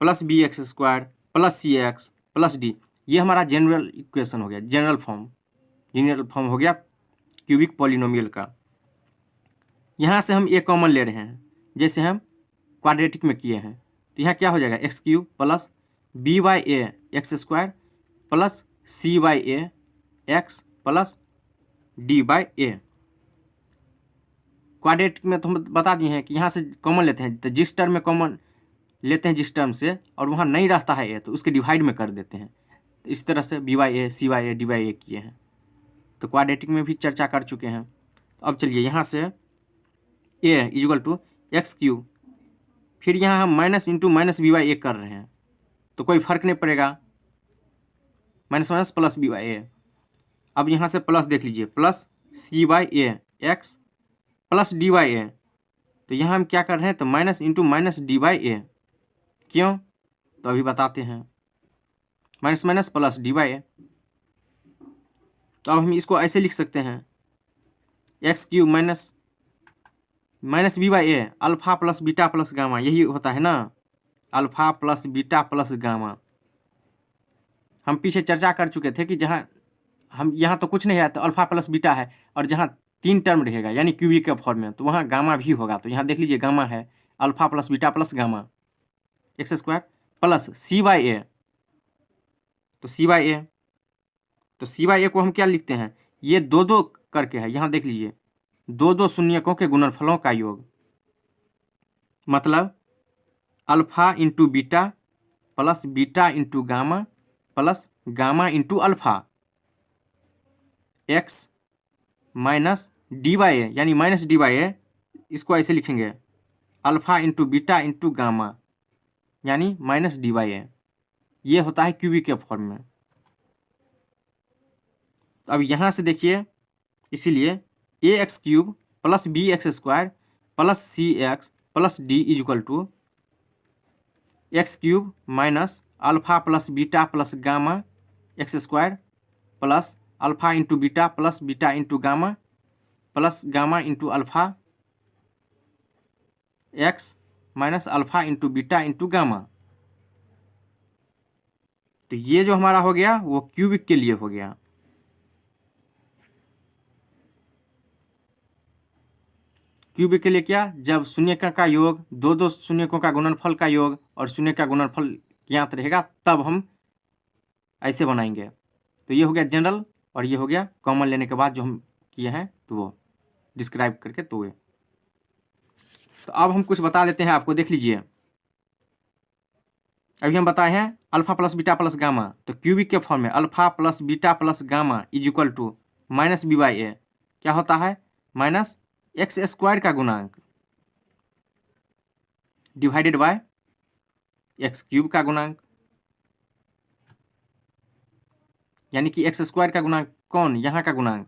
plus bx² plus cx plus d, ये हमारा जनरल इक्वेशन हो गया, जनरल फॉर्म हो गया क्यूबिक पॉलिनोमियल का। यहाँ से हम a कॉमन ले रहे हैं, जैसे हम क्वाड्रेटिक में किए हैं। तो यहाँ क्या हो जाएगा x³ plus b/a x² plus c/a x plus d/a। Quadratic में तो हम बता दिए हैं कि यहाँ से कॉमन लेते हैं, तो जिस टर्म में कॉमन लेते हैं जिस टर्म से और वहाँ नहीं रहता है a, तो उसके डिवाइड में कर देते हैं। तो इस तरह से b/a c/a d/a किए हैं। तो क्वाड्रेटिक में भी चर्चा कर चुके हैं। तो अब चलिए यहाँ से a इक्वल टू x³, फिर यहाँ हम माइनस इंटू माइनस b/a कर रहे हैं, तो कोई फर्क नहीं पड़ेगा, माइनस माइनस प्लस b/a। अब यहाँ से प्लस देख लीजिए, plus c/a x plus d/a। तो यहाँ हम क्या कर रहे हैं, तो माइनस इंटू माइनस d/a। क्यों, तो अभी बताते हैं। Minus minus plus d/a। तो अब हम इसको ऐसे लिख सकते हैं x³ minus minus b/a, alpha plus beta plus gamma, यही होता है ना, alpha plus beta plus gamma. हम पीछे चर्चा कर चुके थे कि जहाँ हम यहाँ तो कुछ नहीं है, तो अल्फा प्लस बीटा है, और जहाँ 3 टर्म रहेगा यानी क्यूबिक के फॉर्म में, तो वहाँ गामा भी होगा। तो यहाँ देख लीजिए गामा है, alpha plus beta plus gamma x² plus c/a। तो c/a, तो c/a को हम क्या लिखते हैं, ये दो करके है, यहाँ देख लीजिए दो शून्यकों के गुणनफलों का योग, मतलब alpha into beta plus beta into gamma plus gamma into alpha x minus d/a, यानी माइनस d/a, इसको ऐसे लिखेंगे alpha into beta into gamma यानी माइनस d/a। ये होता है क्यूबिक के फॉर्म में। तो अब यहाँ से देखिए, इसीलिए ax³ plus bx² plus cx plus d equal to x³ minus alpha plus beta plus gamma x² plus alpha into beta plus beta into gamma plus gamma into alpha x minus alpha into beta into gamma. तो ये जो हमारा हो गया वो cubic के लिए हो गया। क्यूबिक के लिए क्या, जब शून्यकों का योग, दो शून्यकों का गुणनफल का योग और शून्य का गुणनफल ज्ञात रहेगा, तब हम ऐसे बनाएंगे। तो ये हो गया जनरल, और ये हो गया कॉमन लेने के बाद जो हम किए हैं, तो वो डिस्क्राइब करके तो ये। तो अब हम कुछ बता देते हैं आपको, देख लीजिए। अभी हम बताए हैं alpha plus beta plus gamma, तो क्यूबिक के फॉर्म में alpha plus beta plus gamma is equal to minus b/a, क्या होता है, माइनस x² का गुणांक डिवाइडेड बाय x³ का गुणांक, यानी कि x² का गुणांक कौन, यहाँ का गुणांक,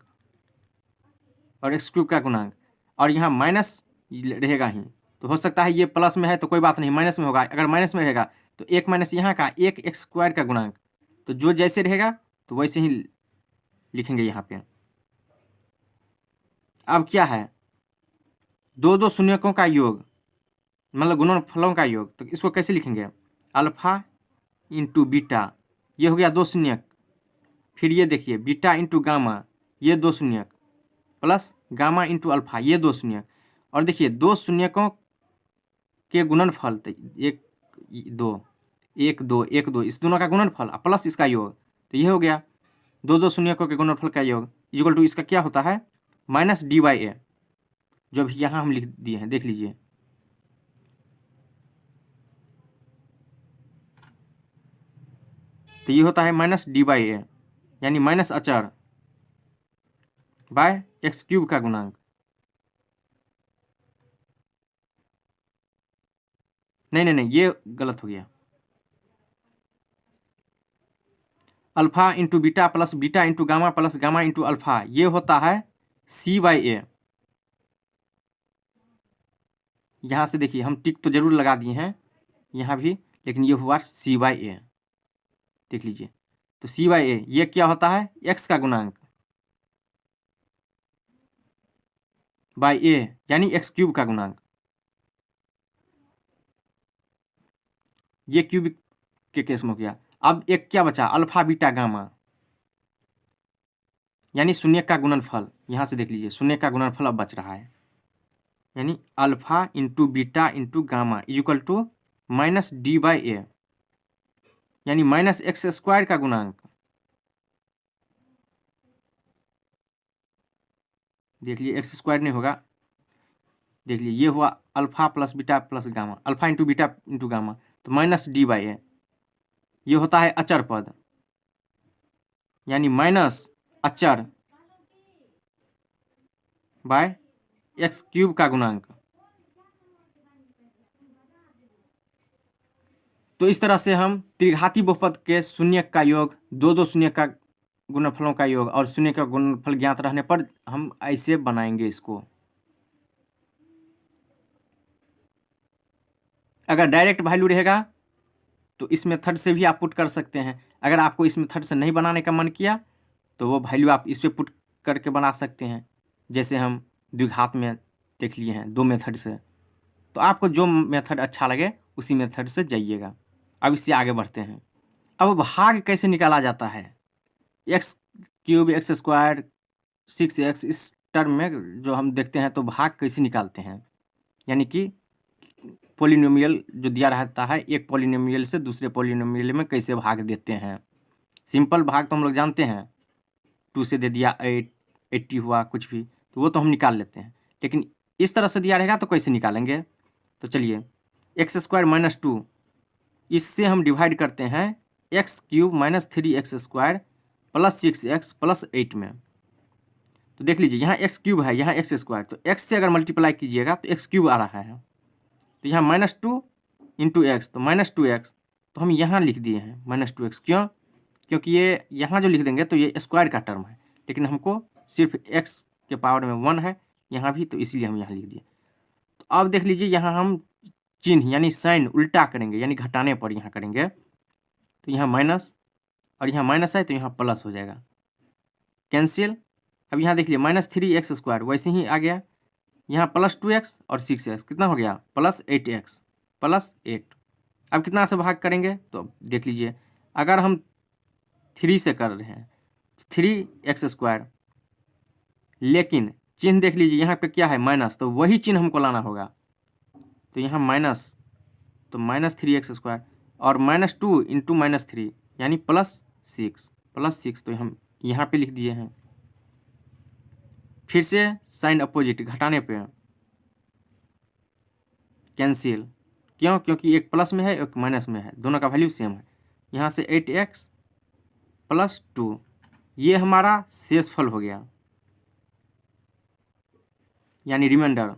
और x³ का गुणांक, और यहाँ माइनस रहेगा ही। तो हो सकता है ये प्लस में है तो कोई बात नहीं, माइनस में होगा। अगर माइनस में रहेगा तो एक माइनस यहाँ का, एक x² का गुणांक, तो जो जैसे रहेगा तो वैसे ही लिखेंगे यहाँ पे। अब क्या है, दो शून्यकों का योग, मतलब गुणनफलों का योग, तो इसको कैसे लिखेंगे, अल्फा इंटू बीटा, ये हो गया 2 शून्यक, फिर ये देखिए बीटा इंटू गामा, ये 2 शून्यक, प्लस गामा इंटू अल्फा, ये 2 शून्यक, और देखिए 2 शून्यकों के गुणनफल, तो एक दो, एक दो, एक दो, इस दोनों का गुणनफल प्लस इसका योग, तो ये हो गया दो दो शून्यकों के गुणनफल का योग इक्वल टू इसका क्या होता है माइनस डी बाई ए, जो भी यहाँ हम लिख दिए हैं देख लीजिए। तो ये होता है माइनस डी बाई ए, यानी माइनस अचर बाय एक्स क्यूब का गुणांक। नहीं नहीं नहीं, ये गलत हो गया। Alpha into beta plus beta into gamma plus gamma into alpha, ये होता है सी बाई ए। यहाँ से देखिए हम टिक तो जरूर लगा दिए हैं यहाँ भी, लेकिन ये हुआ सी बाई ए, देख लीजिए। तो सी बाई ए ये क्या होता है एक्स का गुणांक बाई ए, यानी एक्स क्यूब का गुणांक। ये क्यूब के केस में हो गया। अब एक क्या बचा अल्फा बीटा गामा, यानी शून्य का गुणनफल। यहाँ से देख लीजिए शून्य का गुणनफल अब बच रहा है, यानी alpha into beta into gamma equal to minus d by a, यानी माइनस एक्स स्क्वायर का गुणांक। देख लीजिए एक्स स्क्वायर नहीं होगा, देख लीजिए ये हुआ alpha plus beta plus gamma, alpha into beta into gamma, तो माइनस डी बाई ए, ये होता है अचर पद, यानी माइनस अचर बाय एक्स क्यूब का गुणांक। तो इस तरह से हम त्रिघाती बहुपद के शून्य का योग, दो दो शून्य का गुणनफलों का योग और शून्य का गुणनफल ज्ञात रहने पर हम ऐसे बनाएंगे इसको। अगर डायरेक्ट वैल्यू रहेगा तो इस मेथड से भी आप पुट कर सकते हैं। अगर आपको इस मेथड से नहीं बनाने का मन किया तो वो वैल्यू आप इस पे पुट करके बना सकते हैं, जैसे हम द्विघात में देख लिए हैं दो मेथड से। तो आपको जो मेथड अच्छा लगे उसी मेथड से जाइएगा। अब इससे आगे बढ़ते हैं। अब भाग कैसे निकाला जाता है, x cube x square 6x, इस टर्म में जो हम देखते हैं तो भाग कैसे निकालते हैं, यानी कि पॉलिनोमियल जो दिया रहता है एक पॉलिनोमियल से दूसरे पॉलिनोमियल में कैसे भाग देते हैं। सिंपल भाग तो हम लोग जानते हैं, 2 से दे दिया 8, 80 हुआ कुछ भी, तो वो तो हम निकाल लेते हैं। लेकिन इस तरह से दिया रहेगा तो कैसे निकालेंगे, तो चलिए एक्स स्क्वायर माइनस 2, इससे हम डिवाइड करते हैं x cube minus 3x square plus 6x plus 8 में। तो देख लीजिए यहाँ एक्स क्यूब है, यहाँ एक्स स्क्वायर, तो एक्स से अगर मल्टीप्लाई कीजिएगा तो एक्स क्यूब आ रहा है। तो यहाँ माइनस 2 इंटू एक्स, तो माइनस 2x, तो हम यहाँ लिख दिए हैं माइनस 2x। क्यों? क्योंकि ये यहाँ जो लिख देंगे तो ये स्क्वायर का टर्म है, लेकिन हमको सिर्फ x के पावर में 1 है यहाँ भी, तो इसलिए हम यहाँ लिख दिए। तो अब देख लीजिए यहाँ हम चिन्ह यानी साइन उल्टा करेंगे, यानी घटाने पर यहाँ करेंगे, तो यहाँ माइनस और यहाँ माइनस है तो यहाँ प्लस हो जाएगा, कैंसिल। अब यहाँ देख लीजिए माइनस 3x स्क्वायर वैसे ही आ गया, यहाँ प्लस 2x और 6x कितना हो गया प्लस 8x प्लस 8। अब कितना से भाग करेंगे तो देख लीजिए, अगर हम 3 से कर रहे हैं 3x स्क्वायर, लेकिन चिन्ह देख लीजिए यहाँ पे क्या है माइनस, तो वही चिन्ह हमको लाना होगा। तो यहाँ माइनस, तो माइनस 3x स्क्वायर और माइनस 2 इंटू माइनस 3 यानी प्लस 6, तो हम यहाँ पे लिख दिए हैं। फिर से साइन अपोजिट घटाने पे कैंसिल, क्यों? क्योंकि एक प्लस में है एक माइनस में है, दोनों का वैल्यू सेम है। यहाँ से 8x प्लस 2, ये हमारा शेषफल हो गया, यानी रिमाइंडर।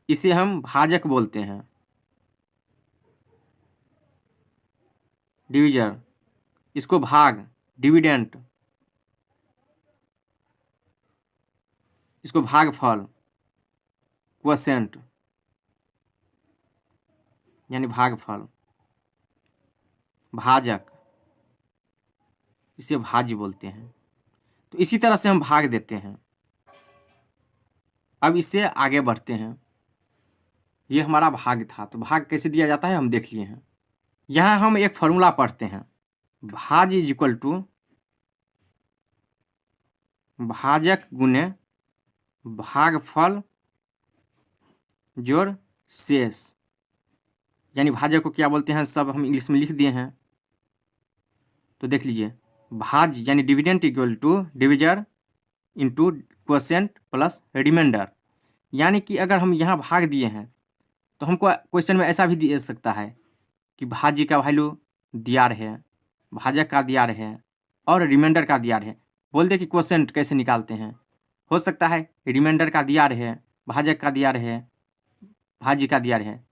इसे हम भाजक बोलते हैं, डिविजर, इसको भाग, डिविडेंट, इसको भागफल, क्वोशेंट यानी भागफल, भाजक, इसे भाज्य बोलते हैं। तो इसी तरह से हम भाग देते हैं। अब इससे आगे बढ़ते हैं। ये हमारा भाग था, तो भाग कैसे दिया जाता है हम देख लिए हैं। यहाँ हम एक फॉर्मूला पढ़ते हैं, भाज्य इज इक्वल टू भाजक गुने भागफल जोड़ शेष, यानी भाज्य को क्या बोलते हैं सब हम इंग्लिश में लिख दिए हैं। तो देख लीजिए, भाज्य यानी dividend equal to divisor into quotient plus remainder. यानी कि अगर हम यहाँ भाग दिए हैं तो हमको क्वेश्चन में ऐसा भी दे सकता है कि भाज्य का वैल्यू दिया है, भाजक का दिया है और रिमाइंडर का दिया है। बोल दे कि क्वोशिएंट कैसे निकालते हैं। हो सकता है रिमाइंडर का दिया है, भाजक का दिया है, भाज्य का दिया है,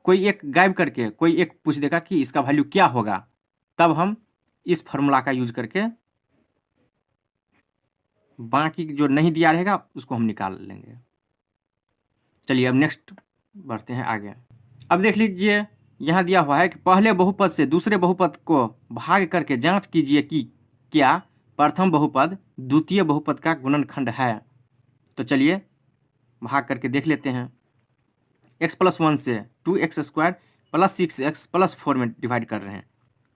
कोई एक गायब करके कोई एक पूछ देगा कि इसका वैल्यू क्या होगा, तब हम इस फॉर्मूला का यूज करके बाकी जो नहीं दिया रहेगा उसको हम निकाल लेंगे। चलिए अब नेक्स्ट बढ़ते हैं आगे। अब देख लीजिए, यहाँ दिया हुआ है कि पहले बहुपद से दूसरे बहुपद को भाग करके जांच कीजिए कि क्या प्रथम बहुपद द्वितीय बहुपद का गुणनखंड है। तो चलिए भाग करके देख लेते हैं। x+1 से 2x² + 6x + 4 में डिवाइड कर रहे हैं।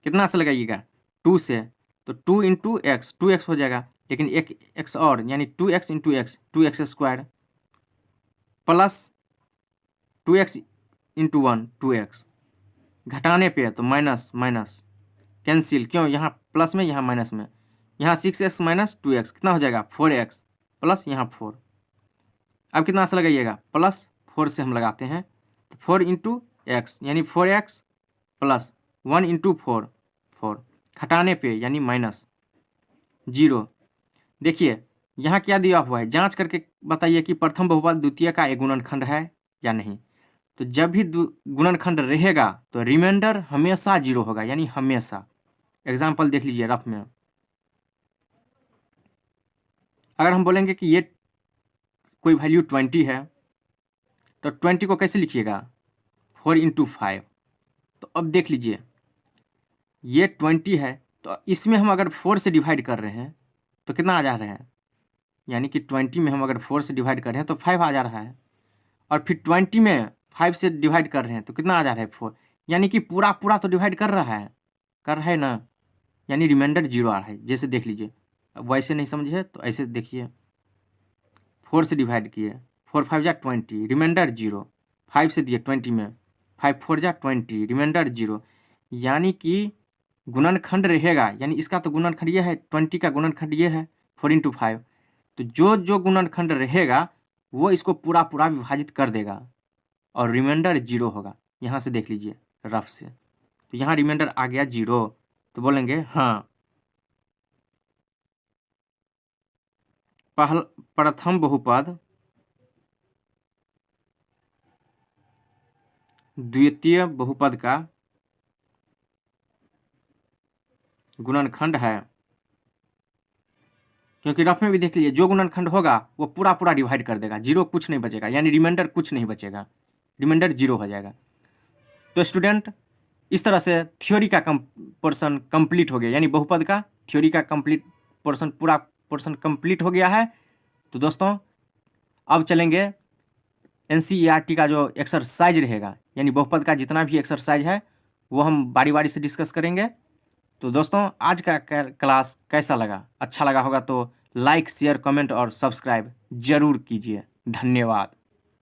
कितना से लगाइएगा 2 से, तो 2 इंटू एक्स 2x हो जाएगा, लेकिन एक x और यानी 2x into x 2x² plus 2x into 1 2x, घटाने पे तो माइनस माइनस कैंसिल, क्यों यहाँ प्लस में यहाँ माइनस में, यहाँ 6x माइनस 2x कितना हो जाएगा 4x प्लस यहाँ 4। अब कितना से लगाइएगा प्लस 4 से हम लगाते हैं, तो 4 इंटू एक्स यानी 4x प्लस 1 इंटू 4 4, घटाने पे यानी माइनस 0। देखिए यहाँ क्या दिया हुआ है, जांच करके बताइए कि प्रथम बहुपद द्वितीय का एक गुणनखंड है या नहीं। तो जब भी गुणनखंड रहेगा तो रिमाइंडर हमेशा 0 होगा, यानी हमेशा। एग्जाम्पल देख लीजिए रफ में, अगर हम बोलेंगे कि ये कोई वैल्यू 20 है तो 20 को कैसे लिखिएगा 4 इंटू 5। तो अब देख लीजिए ये 20 है, तो इसमें हम अगर 4 से डिवाइड कर रहे हैं तो कितना आ जा रहा है, यानी कि 20 में हम अगर 4 से डिवाइड कर रहे हैं तो 5 आ जा रहा है, और फिर 20 में 5 से डिवाइड कर रहे हैं तो कितना आ जा रहा है 4, यानी कि पूरा तो डिवाइड कर रहा है ना, यानी रिमाइंडर 0 आ रहा है। जैसे देख लीजिए, अब वैसे नहीं समझे तो ऐसे देखिए, 4 से डिवाइड किए 4 5 जा 20, रिमाइंडर 0, 5 से दिए 20 में 5 4 जा 20, रिमाइंडर 0, यानी कि गुणनखंड रहेगा, यानी इसका तो गुणनखंड ये है, 20 का गुणनखंड ये है 4 इंटू 5, तो जो गुणनखंड रहेगा वो इसको पूरा विभाजित कर देगा और रिमाइंडर 0 होगा। यहाँ से देख लीजिए रफ से, तो यहाँ रिमाइंडर आ गया 0, तो बोलेंगे हाँ प्रथम बहुपद द्वितीय बहुपद का गुणनखंड है, क्योंकि रफ में भी देख लीजिए जो गुणनखंड होगा वो पूरा डिवाइड कर देगा, 0 कुछ नहीं बचेगा, यानी रिमाइंडर कुछ नहीं बचेगा, रिमाइंडर 0 हो जाएगा। तो स्टूडेंट इस तरह से थ्योरी का पोर्शन कंप्लीट हो गया, यानी बहुपद का थ्योरी का पूरा पोर्शन कंप्लीट हो गया है। तो दोस्तों अब चलेंगे NCERT का जो एक्सरसाइज रहेगा, यानी बहुपद का जितना भी एक्सरसाइज है वो हम बारी से डिस्कस करेंगे। तो दोस्तों आज का क्लास कैसा लगा, अच्छा लगा होगा तो लाइक शेयर कमेंट और सब्सक्राइब जरूर कीजिए। धन्यवाद।